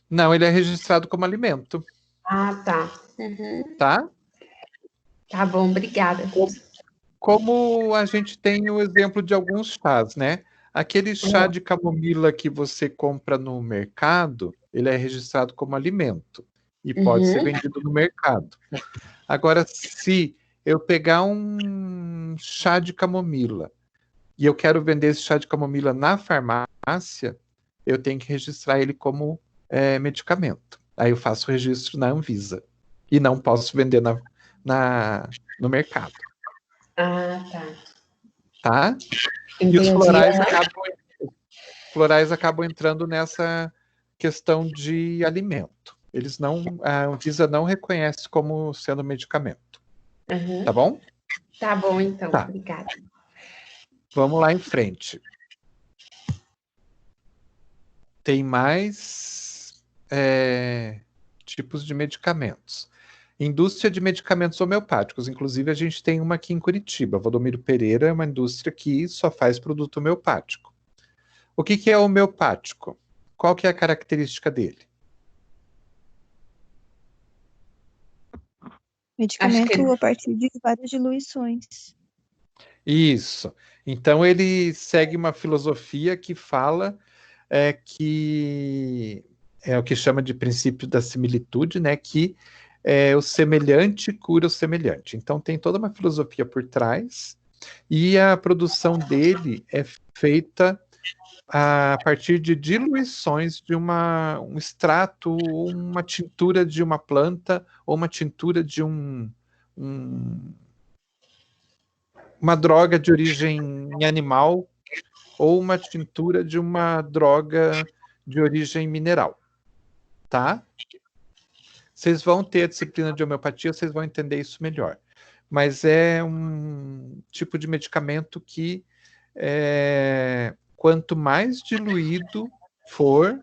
Não, ele é registrado como alimento. Ah, tá. Uhum. Tá? Tá bom, obrigada. Como a gente tem o exemplo de alguns chás, né? Aquele chá de camomila que você compra no mercado, ele é registrado como alimento e pode ser vendido no mercado. Agora, se eu pegar um chá de camomila e eu quero vender esse chá de camomila na farmácia, eu tenho que registrar ele como medicamento. Aí eu faço o registro na Anvisa e não posso vender no mercado. Ah, tá. Tá? Entendi. E os florais acabam entrando nessa questão de alimento. A Anvisa não reconhece como sendo medicamento. Uhum. Tá bom? Tá bom, então. Tá. Obrigada. Vamos lá em frente. Tem mais tipos de medicamentos. Indústria de medicamentos homeopáticos. Inclusive, a gente tem uma aqui em Curitiba. Valdomiro Pereira é uma indústria que só faz produto homeopático. O que é homeopático? Qual que é a característica dele? Medicamento a partir de várias diluições. Isso. Então, ele segue uma filosofia que fala que é o que chama de princípio da similitude, né? Que o semelhante cura o semelhante. Então, tem toda uma filosofia por trás e a produção dele é feita a partir de diluições de um extrato, uma tintura de uma planta ou uma tintura de uma droga de origem animal ou uma tintura de uma droga de origem mineral, tá? Vocês vão ter a disciplina de homeopatia, vocês vão entender isso melhor. Mas é um tipo de medicamento que quanto mais diluído for,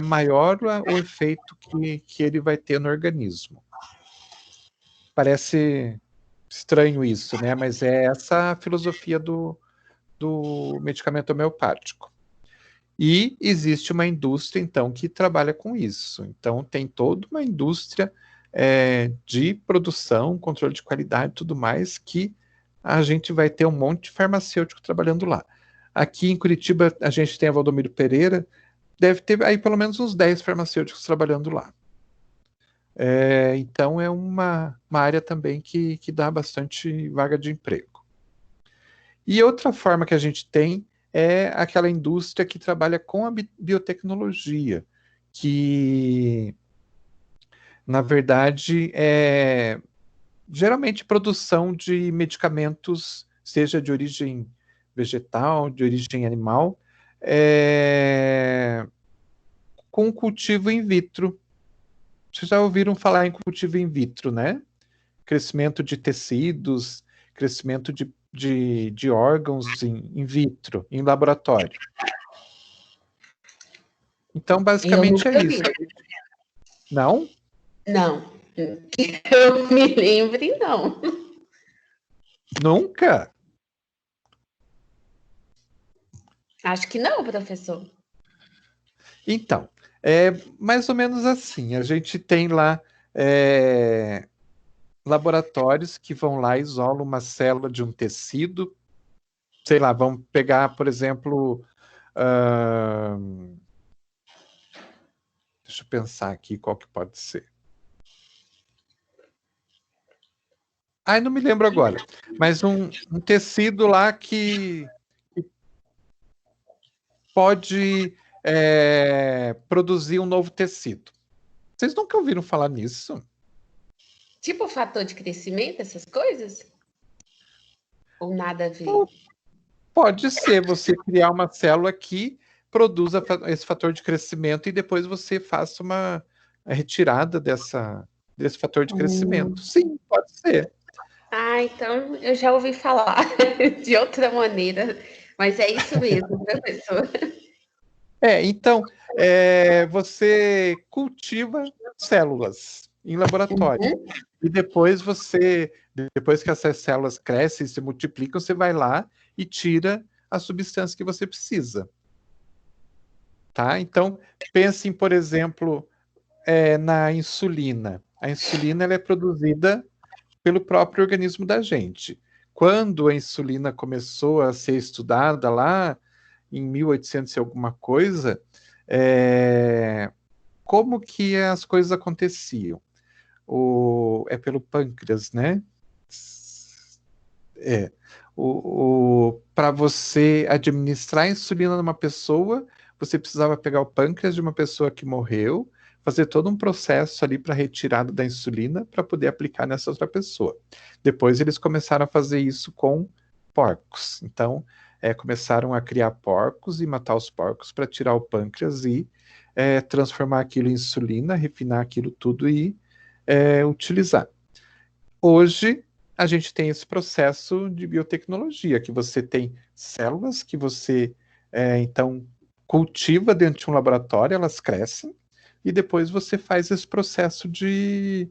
maior o efeito que ele vai ter no organismo. Parece estranho isso, né? Mas é essa a filosofia do medicamento homeopático. E existe uma indústria, então, que trabalha com isso. Então, tem toda uma indústria de produção, controle de qualidade e tudo mais, que a gente vai ter um monte de farmacêutico trabalhando lá. Aqui em Curitiba, a gente tem a Valdomiro Pereira, deve ter aí pelo menos uns 10 farmacêuticos trabalhando lá. Então, é uma área também que dá bastante vaga de emprego. E outra forma que a gente tem é aquela indústria que trabalha com a biotecnologia, que, na verdade, geralmente produção de medicamentos, seja de origem vegetal, de origem animal, com cultivo in vitro. Vocês já ouviram falar em cultivo in vitro, né? Crescimento de tecidos, crescimento de órgãos in vitro, em laboratório. Então, basicamente é isso. Não? Não. Que eu me lembre, não. Nunca? Acho que não, professor. Então, é mais ou menos assim. A gente tem lá laboratórios que vão lá, isolam uma célula de um tecido. Sei lá, vamos pegar, por exemplo... deixa eu pensar aqui qual que pode ser. Ai, não me lembro agora. Mas um tecido lá que pode produzir um novo tecido. Vocês nunca ouviram falar nisso? Tipo fator de crescimento, essas coisas? Ou nada a ver? Pode ser você criar uma célula que produza esse fator de crescimento e depois você faça uma retirada desse fator de crescimento. Sim, pode ser. Ah, então eu já ouvi falar de outra maneira, mas é isso mesmo, professor. Então, você cultiva células em laboratório. E depois depois que essas células crescem e se multiplicam, você vai lá e tira a substância que você precisa. Tá? Então, pensem, por exemplo, na insulina. A insulina ela é produzida pelo próprio organismo da gente. Quando a insulina começou a ser estudada lá em 1800 e alguma coisa, como que as coisas aconteciam? É pelo pâncreas, né? Para você administrar a insulina numa pessoa, você precisava pegar o pâncreas de uma pessoa que morreu, fazer todo um processo ali para retirada da insulina para poder aplicar nessa outra pessoa. Depois eles começaram a fazer isso com porcos. Então, começaram a criar porcos e matar os porcos para tirar o pâncreas e transformar aquilo em insulina, refinar aquilo tudo e utilizar. Hoje, a gente tem esse processo de biotecnologia, que você tem células que você, então, cultiva dentro de um laboratório, elas crescem, e depois você faz esse processo de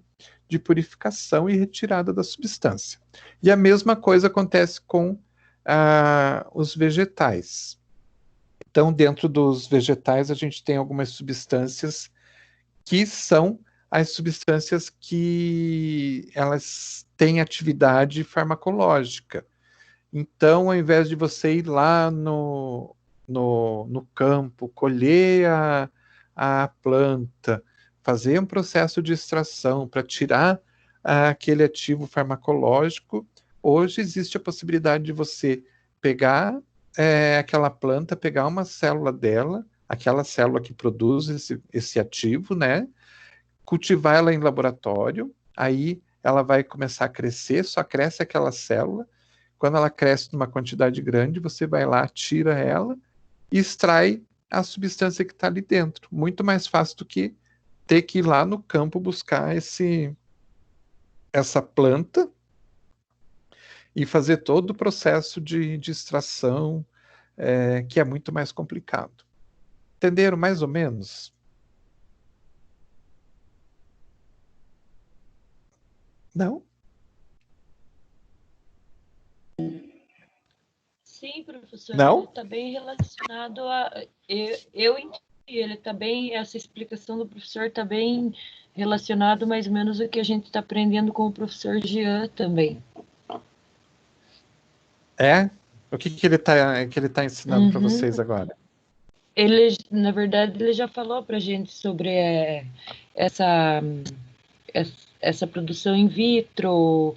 purificação e retirada da substância. E a mesma coisa acontece com os vegetais. Então, dentro dos vegetais, a gente tem algumas substâncias que são as substâncias que elas têm atividade farmacológica. Então, ao invés de você ir lá no campo, colher a planta, fazer um processo de extração para tirar aquele ativo farmacológico, hoje existe a possibilidade de você pegar aquela planta, pegar uma célula dela, aquela célula que produz esse ativo, né? Cultivar ela em laboratório, aí ela vai começar a crescer, só cresce aquela célula. Quando ela cresce numa quantidade grande, você vai lá, tira ela e extrai a substância que está ali dentro. Muito mais fácil do que ter que ir lá no campo buscar essa planta e fazer todo o processo de extração, que é muito mais complicado. Entenderam mais ou menos? Não? Sim, professor, Não? ele está bem relacionado a... Eu entendi, ele está bem... Essa explicação do professor está bem relacionado mais ou menos ao que a gente está aprendendo com o professor Jean também. O que ele tá ensinando para vocês agora? Ele, na verdade, ele já falou para a gente sobre essa produção in vitro,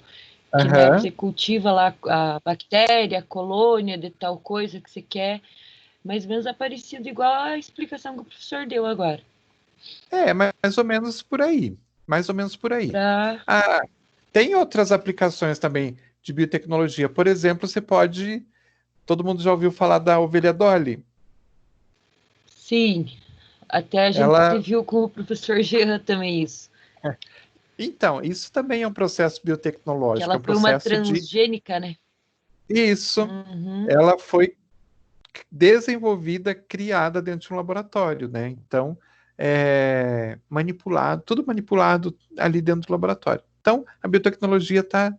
que né, você cultiva lá a bactéria, a colônia de tal coisa que você quer, mais ou menos é parecido igual a explicação que o professor deu agora. Mais ou menos por aí. Mais ou menos por aí. Tem outras aplicações também de biotecnologia. Por exemplo, todo mundo já ouviu falar da ovelha Dolly. Sim, até a gente viu com o professor Jean também isso. Então, isso também é um processo biotecnológico. Que ela é um foi uma processo transgênica, né? Isso. Uhum. Ela foi desenvolvida, criada dentro de um laboratório, né? Então, tudo manipulado ali dentro do laboratório. Então, a biotecnologia está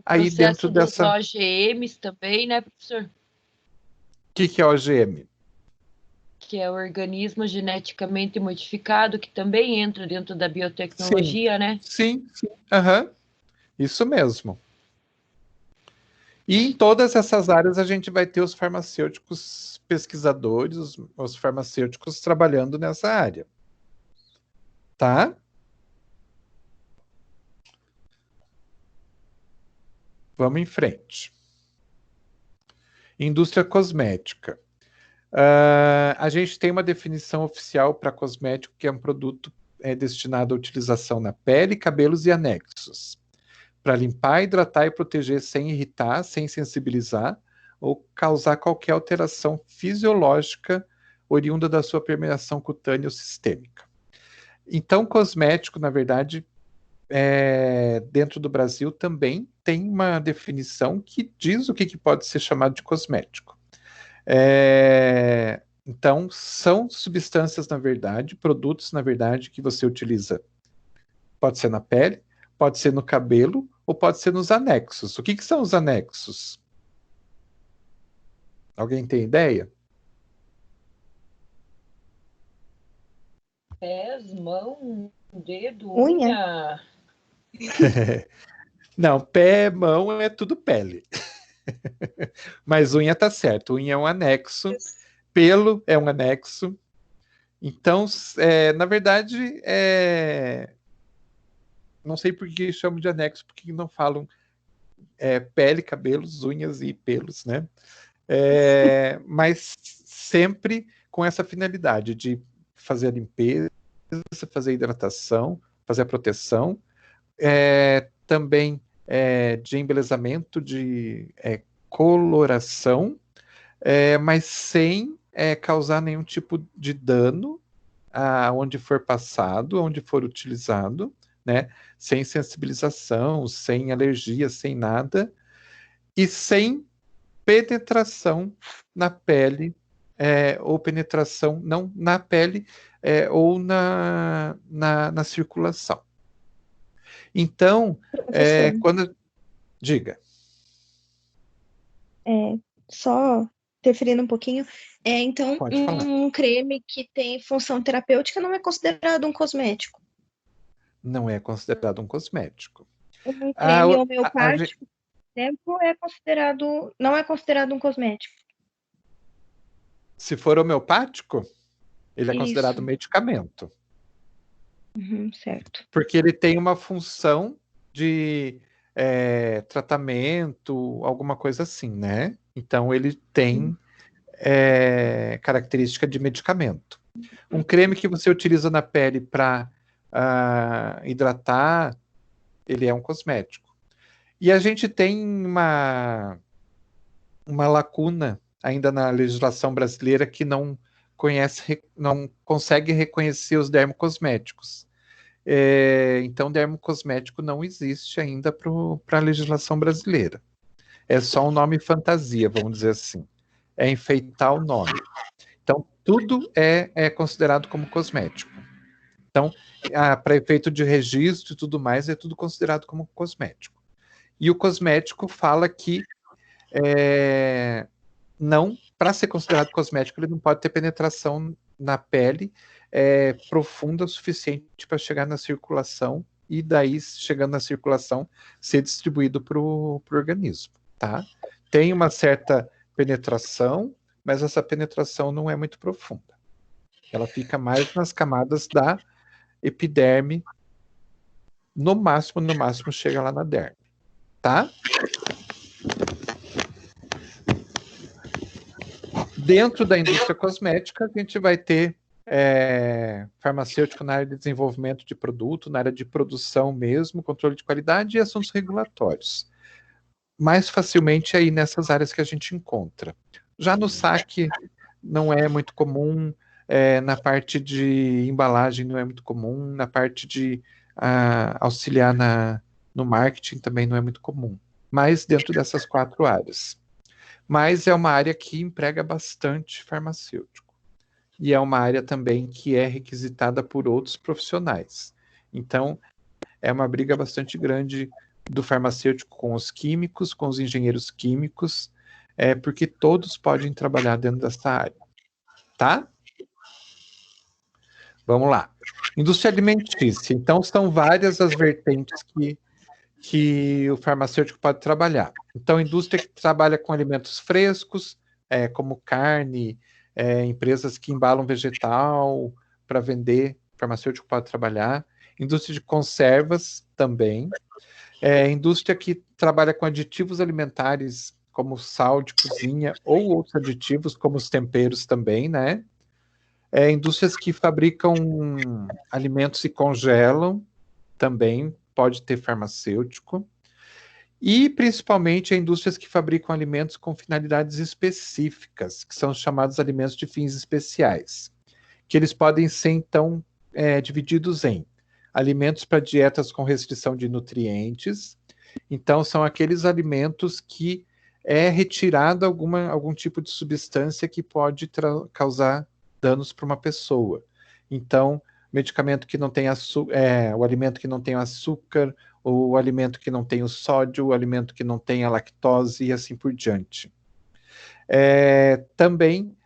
aí dentro Processo dos dessa... OGMs também, né, professor? O que é OGM? Que é o organismo geneticamente modificado, que também entra dentro da biotecnologia, né? Sim. Aham. Isso mesmo. E em todas essas áreas a gente vai ter os farmacêuticos pesquisadores, os farmacêuticos trabalhando nessa área. Tá? Vamos em frente. Indústria cosmética. A gente tem uma definição oficial para cosmético, que é um produto destinado à utilização na pele, cabelos e anexos, para limpar, hidratar e proteger sem irritar, sem sensibilizar ou causar qualquer alteração fisiológica oriunda da sua permeação cutânea ou sistêmica. Então, cosmético, na verdade, dentro do Brasil também tem uma definição que diz o que pode ser chamado de cosmético. Então, são substâncias, na verdade, produtos, na verdade, que você utiliza. Pode ser na pele, pode ser no cabelo, ou pode ser nos anexos. O que são os anexos? Alguém tem ideia? Pés, mão, dedo, Unha. Não, pé, mão é tudo pele. Mas unha tá certo. Unha é um anexo. Pelo é um anexo. Então, na verdade, não sei por que chamam de anexo, porque não falam pele, cabelos, unhas e pelos, né? Mas sempre com essa finalidade de fazer a limpeza, fazer a hidratação, fazer a proteção, também de embelezamento, de coloração, mas sem causar nenhum tipo de dano aonde for passado, onde for utilizado, né? Sem sensibilização, sem alergia, sem nada, e sem penetração na pele, ou penetração não na pele, ou na circulação. Então, quando... Diga. Só interferindo um pouquinho. Então, um creme que tem função terapêutica não é considerado um cosmético? Não é considerado um cosmético. Um creme homeopático, por exemplo, não é considerado um cosmético. Se for homeopático, ele é considerado um medicamento. Certo. Porque ele tem uma função de tratamento, alguma coisa assim, né? Então, ele tem característica de medicamento. Um creme que você utiliza na pele para hidratar, ele é um cosmético. E a gente tem uma lacuna ainda na legislação brasileira que não consegue reconhecer os dermocosméticos. Então, dermocosmético não existe ainda para a legislação brasileira. É só um nome fantasia, vamos dizer assim. É enfeitar o nome. Então, tudo é considerado como cosmético. Então, para efeito de registro e tudo mais, é tudo considerado como cosmético. E o cosmético fala que não, para ser considerado cosmético, ele não pode ter penetração na pele profunda o suficiente para chegar na circulação e daí, chegando na circulação, ser distribuído para o organismo, tá? Tem uma certa penetração, mas essa penetração não é muito profunda. Ela fica mais nas camadas da epiderme, no máximo chega lá na derme, tá? Dentro da indústria cosmética, a gente vai ter farmacêutico na área de desenvolvimento de produto, na área de produção mesmo, controle de qualidade e assuntos regulatórios. Mais facilmente aí nessas áreas que a gente encontra. Já no saque não é muito comum, na parte de embalagem não é muito comum, na parte de auxiliar no marketing também não é muito comum, mas dentro dessas 4 áreas. Mas é uma área que emprega bastante farmacêutico. E é uma área também que é requisitada por outros profissionais. Então, é uma briga bastante grande do farmacêutico com os químicos, com os engenheiros químicos, porque todos podem trabalhar dentro dessa área. Tá? Vamos lá. Indústria alimentícia. Então, são várias as vertentes que o farmacêutico pode trabalhar. Então, indústria que trabalha com alimentos frescos, como carne, empresas que embalam vegetal para vender, o farmacêutico pode trabalhar. Indústria de conservas também. Indústria que trabalha com aditivos alimentares, como sal de cozinha, ou outros aditivos, como os temperos também, né? Indústrias que fabricam alimentos e congelam, também pode ter farmacêutico. E, principalmente, indústrias que fabricam alimentos com finalidades específicas, que são chamados alimentos de fins especiais, que eles podem ser, então, divididos em alimentos para dietas com restrição de nutrientes. Então, são aqueles alimentos que é retirado algum tipo de substância que pode causar danos para uma pessoa. Então, medicamento que não tem o alimento que não tem açúcar, o alimento que não tem o sódio, o alimento que não tem a lactose e assim por diante. Também,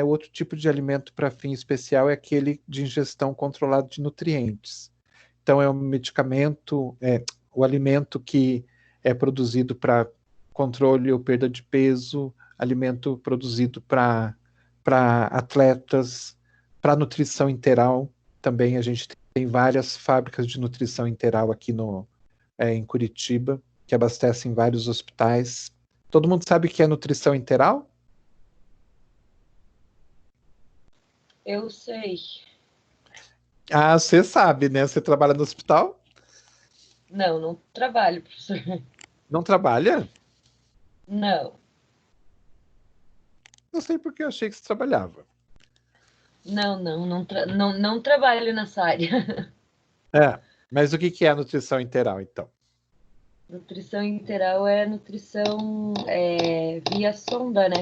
outro tipo de alimento para fim especial é aquele de ingestão controlada de nutrientes. Então, é um medicamento, o alimento que é produzido para controle ou perda de peso, alimento produzido para atletas, para nutrição integral. Também a gente tem várias fábricas de nutrição integral aqui em Curitiba, que abastecem vários hospitais. Todo mundo sabe o que é nutrição integral? Eu sei. Ah, você sabe, né? Você trabalha no hospital? Não, não trabalho, professor. Não trabalha? Não. Não sei porque eu achei que você trabalhava. Não trabalho nessa área. Mas o que é a nutrição integral, então? Nutrição integral é nutrição via sonda, né?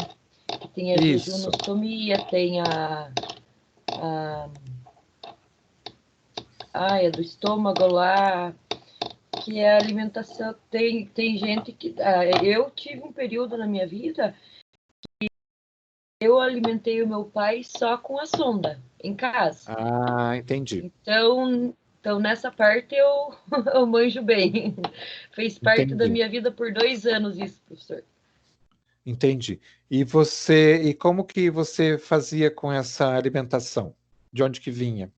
Tem a Isso. jejunostomia, tem a do estômago lá, que é a alimentação. Tem gente que... eu tive um período na minha vida que eu alimentei o meu pai só com a sonda, em casa. Ah, entendi. Então nessa parte eu manjo bem. Fez parte da Entendi. minha vida por 2 anos isso, professor. Entendi. E como que você fazia com essa alimentação? De onde que vinha?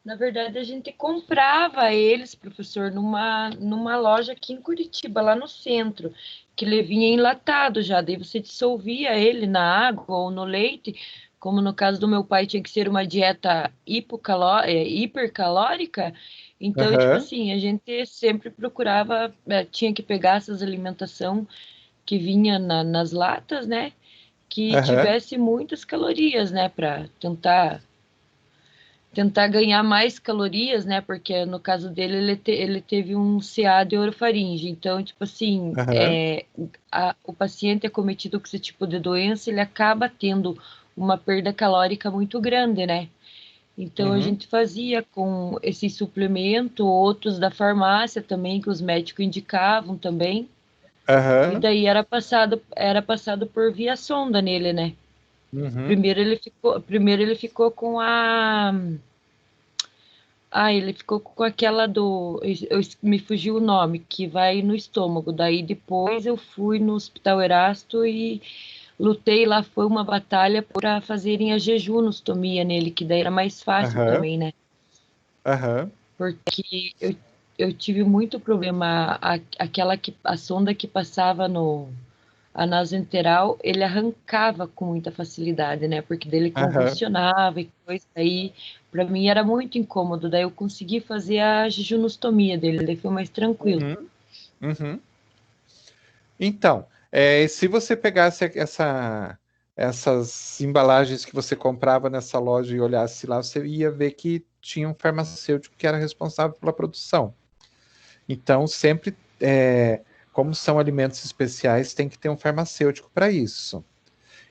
Na verdade, a gente comprava eles, professor, numa loja aqui em Curitiba, lá no centro, que ele vinha enlatado já. Daí você dissolvia ele na água ou no leite, como no caso do meu pai tinha que ser uma dieta hipercalórica. Então, tipo assim, a gente sempre procurava, tinha que pegar essas alimentação que vinha nas latas, né? Que tivesse muitas calorias, né? Para tentar ganhar mais calorias, né? Porque no caso dele, ele teve um CA de orofaringe. Então, tipo assim, o paciente acometido com esse tipo de doença, ele acaba tendo uma perda calórica muito grande, né? Então, a gente fazia com esse suplemento, outros da farmácia também, que os médicos indicavam também. E daí era passado por via sonda nele, né? Primeiro ele ficou com ele ficou com aquela me fugiu o nome, que vai no estômago. Daí depois eu fui no Hospital Erasto e lutei lá, foi uma batalha para fazerem a jejunostomia nele, que daí era mais fácil também, né? Porque eu tive muito problema, a sonda que passava a nasoenteral, ele arrancava com muita facilidade, né? Porque dele convulsionava e coisa. Aí, para mim, era muito incômodo. Daí eu consegui fazer a jejunostomia dele, daí foi mais tranquilo. Então, se você pegasse essas embalagens que você comprava nessa loja e olhasse lá, você ia ver que tinha um farmacêutico que era responsável pela produção. Então, sempre, como são alimentos especiais, tem que ter um farmacêutico para isso.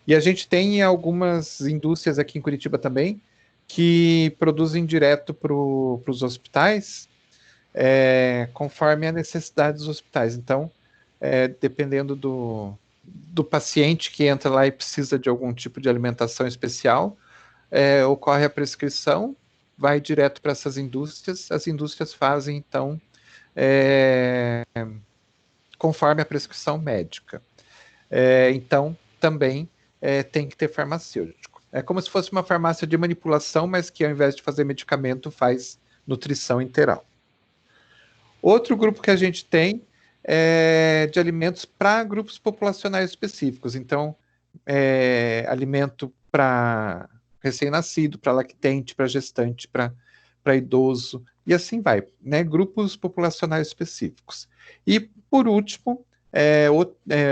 E a gente tem algumas indústrias aqui em Curitiba também que produzem direto para os hospitais, conforme a necessidade dos hospitais. Então, dependendo do paciente que entra lá e precisa de algum tipo de alimentação especial, ocorre a prescrição, vai direto para essas indústrias, as indústrias fazem, então, conforme a prescrição médica. Então, também tem que ter farmacêutico. É como se fosse uma farmácia de manipulação, mas que ao invés de fazer medicamento, faz nutrição integral. Outro grupo que a gente tem de alimentos para grupos populacionais específicos. Então, alimento para recém-nascido, para lactente, para gestante, para idoso, e assim vai, né? Grupos populacionais específicos. E, por último,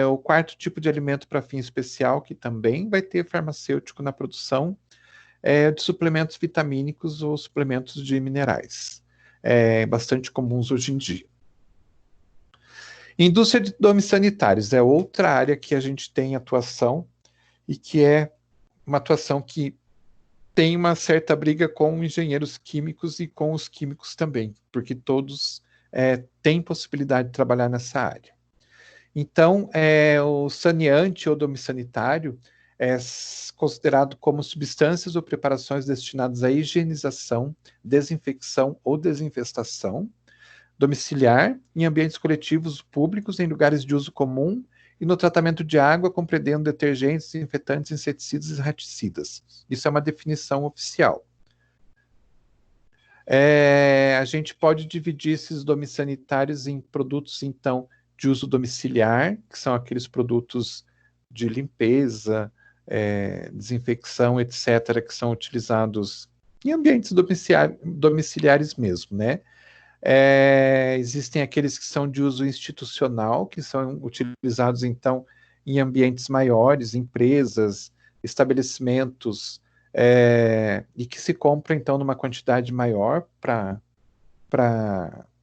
o quarto tipo de alimento para fim especial, que também vai ter farmacêutico na produção, de suplementos vitamínicos ou suplementos de minerais. Bastante comuns hoje em dia. Indústria de domes sanitários é outra área que a gente tem atuação e que é uma atuação que tem uma certa briga com engenheiros químicos e com os químicos também, porque todos têm possibilidade de trabalhar nessa área. Então, o saneante ou dome sanitário é considerado como substâncias ou preparações destinadas à higienização, desinfecção ou desinfestação domiciliar, em ambientes coletivos públicos, em lugares de uso comum e no tratamento de água, compreendendo detergentes, desinfetantes, inseticidas e raticidas. Isso é uma definição oficial. A gente pode dividir esses domes sanitários em produtos, então, de uso domiciliar, que são aqueles produtos de limpeza, desinfecção, etc., que são utilizados em ambientes domiciliares mesmo, né? Existem aqueles que são de uso institucional, que são utilizados, então, em ambientes maiores, empresas, estabelecimentos, e que se compra, então, numa quantidade maior para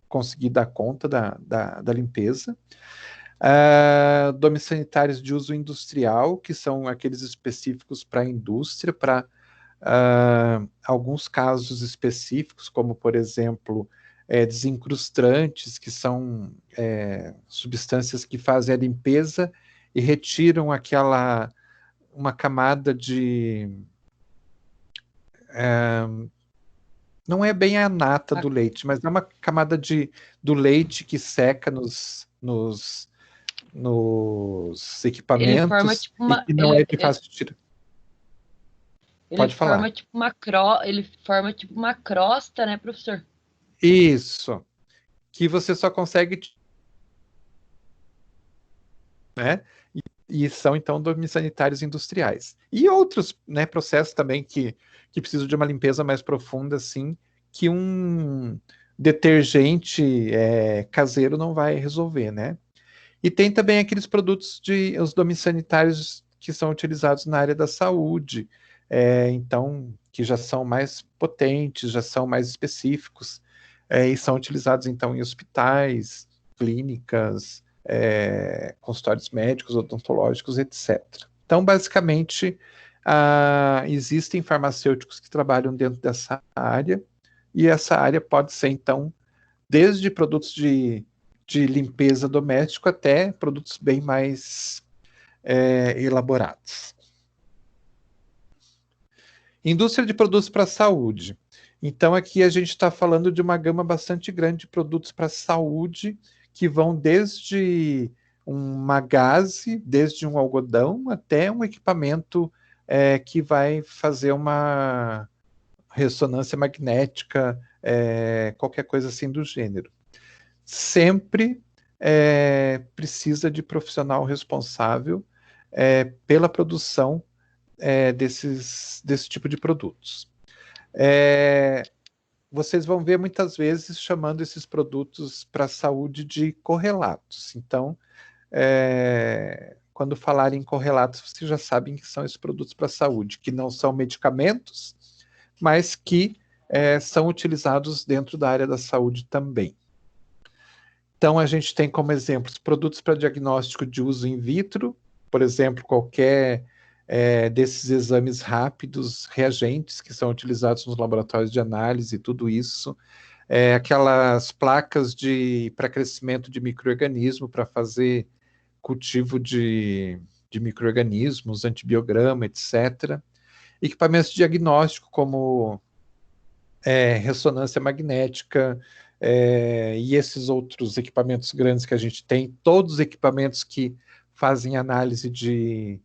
conseguir dar conta da limpeza. Domes sanitários de uso industrial, que são aqueles específicos para a indústria, para alguns casos específicos, como, por exemplo, desincrustantes, que são substâncias que fazem a limpeza e retiram uma camada de... não é bem a nata do leite, mas é uma camada do leite que seca nos equipamentos, ele forma tipo uma, e que não é de fácil tirar. Pode falar. Ele forma tipo uma crosta, né, professor? Isso, que você só consegue, né? E são, então, domes sanitários industriais. E outros, né, processos também que precisam de uma limpeza mais profunda, assim, que um detergente caseiro não vai resolver, né? E tem também aqueles produtos os domes sanitários que são utilizados na área da saúde, então, que já são mais potentes, já são mais específicos, e são utilizados, então, em hospitais, clínicas, consultórios médicos, odontológicos, etc. Então, basicamente, existem farmacêuticos que trabalham dentro dessa área, e essa área pode ser, então, desde produtos de limpeza doméstico até produtos bem mais elaborados. Indústria de produtos para a saúde. Então, aqui a gente está falando de uma gama bastante grande de produtos para a saúde, que vão desde uma gaze, desde um algodão, até um equipamento que vai fazer uma ressonância magnética, qualquer coisa assim do gênero. Sempre precisa de profissional responsável pela produção desse tipo de produtos. Vocês vão ver muitas vezes chamando esses produtos para a saúde de correlatos. Então, quando falarem em correlatos, vocês já sabem que são esses produtos para a saúde, que não são medicamentos, mas que são utilizados dentro da área da saúde também. Então, a gente tem como exemplos produtos para diagnóstico de uso in vitro, por exemplo, qualquer desses exames rápidos, reagentes que são utilizados nos laboratórios de análise, tudo isso, aquelas placas para crescimento de micro-organismo, para fazer cultivo de micro-organismos, antibiograma, etc. Equipamentos de diagnóstico, como ressonância magnética, e esses outros equipamentos grandes que a gente tem, todos os equipamentos que fazem análise de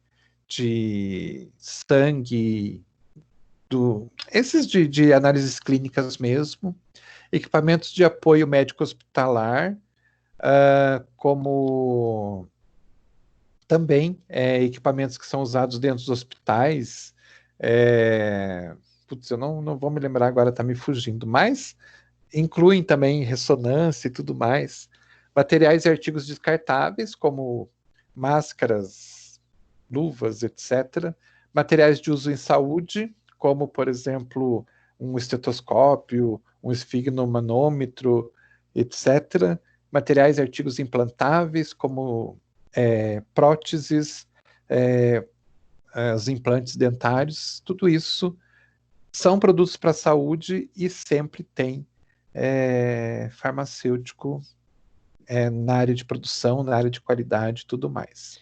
sangue, esses de análises clínicas mesmo, equipamentos de apoio médico hospitalar, como também equipamentos que são usados dentro dos hospitais. Putz, eu não vou me lembrar agora, está me fugindo, mas incluem também ressonância e tudo mais. Materiais e artigos descartáveis, como máscaras, luvas, etc. Materiais de uso em saúde, como, por exemplo, um estetoscópio, um esfigmomanômetro, etc. Materiais e artigos implantáveis, como próteses, os implantes dentários, tudo isso são produtos para a saúde e sempre tem farmacêutico na área de produção, na área de qualidade e tudo mais.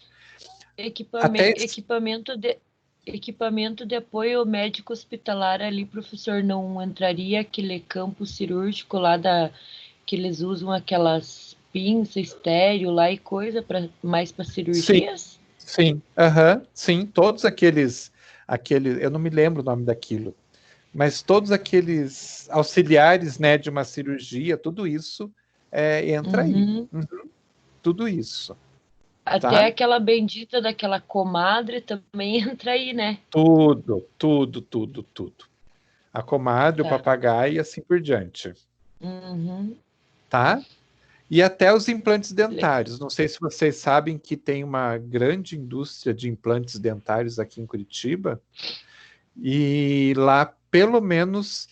Equipamento de apoio médico hospitalar ali, professor, não entraria aquele campo cirúrgico lá que eles usam aquelas pinças estéreo lá e coisa mais para cirurgias? Sim, sim, todos aqueles, eu não me lembro o nome daquilo, mas todos aqueles auxiliares, né, de uma cirurgia, tudo isso entra aí. Tudo isso. Até aquela bendita daquela comadre também entra aí, né? Tudo. A comadre, o papagaio e assim por diante. Tá? E até os implantes dentários. Não sei se vocês sabem que tem uma grande indústria de implantes dentários aqui em Curitiba. E lá, pelo menos,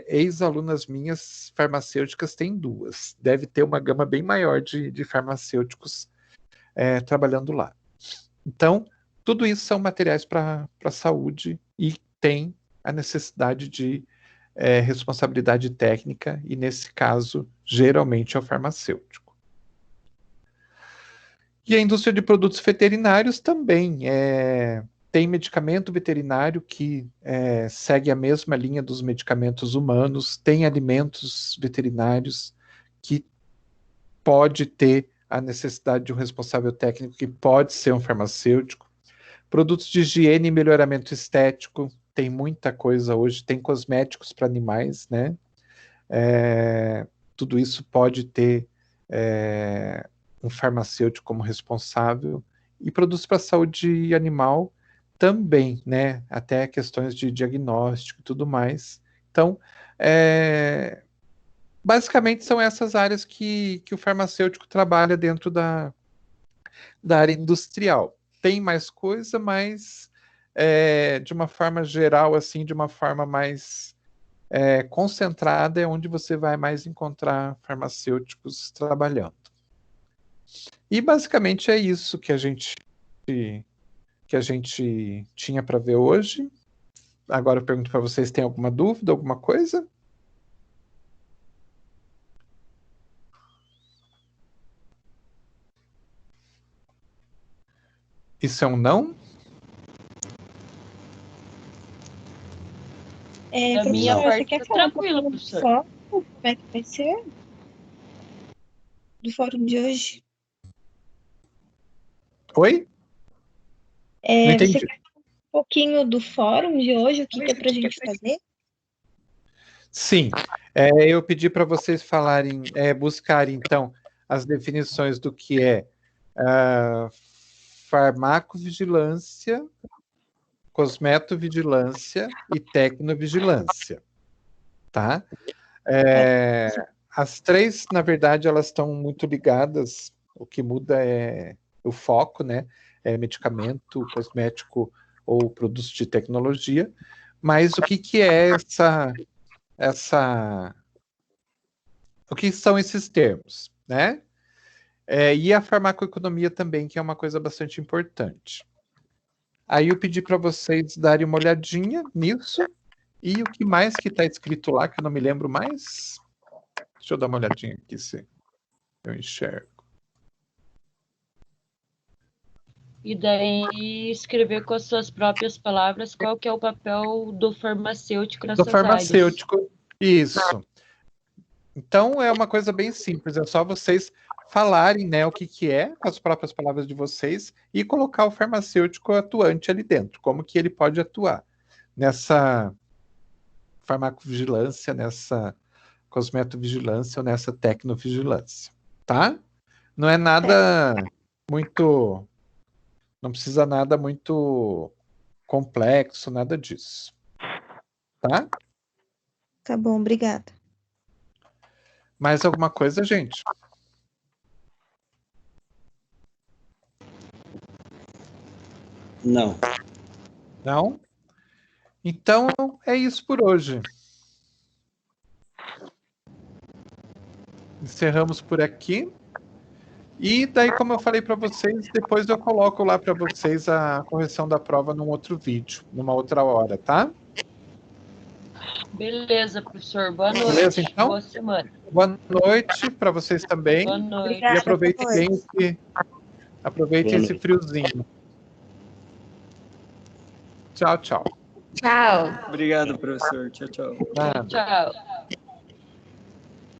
ex-alunas minhas farmacêuticas têm 2. Deve ter uma gama bem maior de farmacêuticos trabalhando lá. Então, tudo isso são materiais para a saúde e tem a necessidade de responsabilidade técnica, e nesse caso, geralmente é o farmacêutico. E a indústria de produtos veterinários também tem medicamento veterinário que segue a mesma linha dos medicamentos humanos, tem alimentos veterinários que pode ter a necessidade de um responsável técnico que pode ser um farmacêutico. Produtos de higiene e melhoramento estético, tem muita coisa hoje, tem cosméticos para animais, né? Tudo isso pode ter um farmacêutico como responsável. E produtos para saúde animal também, né? Até questões de diagnóstico e tudo mais. Então, basicamente são essas áreas que o farmacêutico trabalha dentro da área industrial. Tem mais coisa, mas de uma forma geral, assim, de uma forma mais concentrada, é onde você vai mais encontrar farmacêuticos trabalhando. E basicamente é isso que a gente tinha para ver hoje. Agora eu pergunto para vocês, tem alguma dúvida, alguma coisa? Isso é um não? Da minha professor, parte, você quer tá falar tranquilo, do professor. fórum? Como é que vai ser? Do fórum de hoje? Oi? Não entendi. Você quer falar um pouquinho do fórum de hoje? O que é para a gente fazer? Sim. Eu pedi para vocês falarem, buscarem, então, as definições do que é farmacovigilância, cosmetovigilância e tecnovigilância, tá? As três, na verdade, elas estão muito ligadas, o que muda é o foco, né? É medicamento, cosmético ou produtos de tecnologia, mas o que é o que são esses termos, né? E a farmacoeconomia também, que é uma coisa bastante importante. Aí eu pedi para vocês darem uma olhadinha nisso, e o que mais que está escrito lá, que eu não me lembro mais. Deixa eu dar uma olhadinha aqui se eu enxergo. E daí escrever com as suas próprias palavras qual que é o papel do farmacêutico nessas Do farmacêutico, isso. Então é uma coisa bem simples, é só vocês falarem, né, o que é, com as próprias palavras de vocês, e colocar o farmacêutico atuante ali dentro, como que ele pode atuar nessa farmacovigilância, nessa cosmetovigilância ou nessa tecnovigilância, tá? Não é nada muito... Não precisa nada muito complexo, nada disso. Tá? Tá bom, obrigada. Mais alguma coisa, gente? Não. Não? Então, é isso por hoje. Encerramos por aqui. E daí, como eu falei para vocês, depois eu coloco lá para vocês a correção da prova num outro vídeo, numa outra hora, tá? Beleza, professor. Boa noite. Beleza, então? Boa semana. Boa noite para vocês também. Boa noite. Obrigada, E aproveitem boa bem noite. aproveitem esse friozinho. Tchau, tchau. Tchau. Obrigado, professor. Tchau, tchau. Nada. Tchau.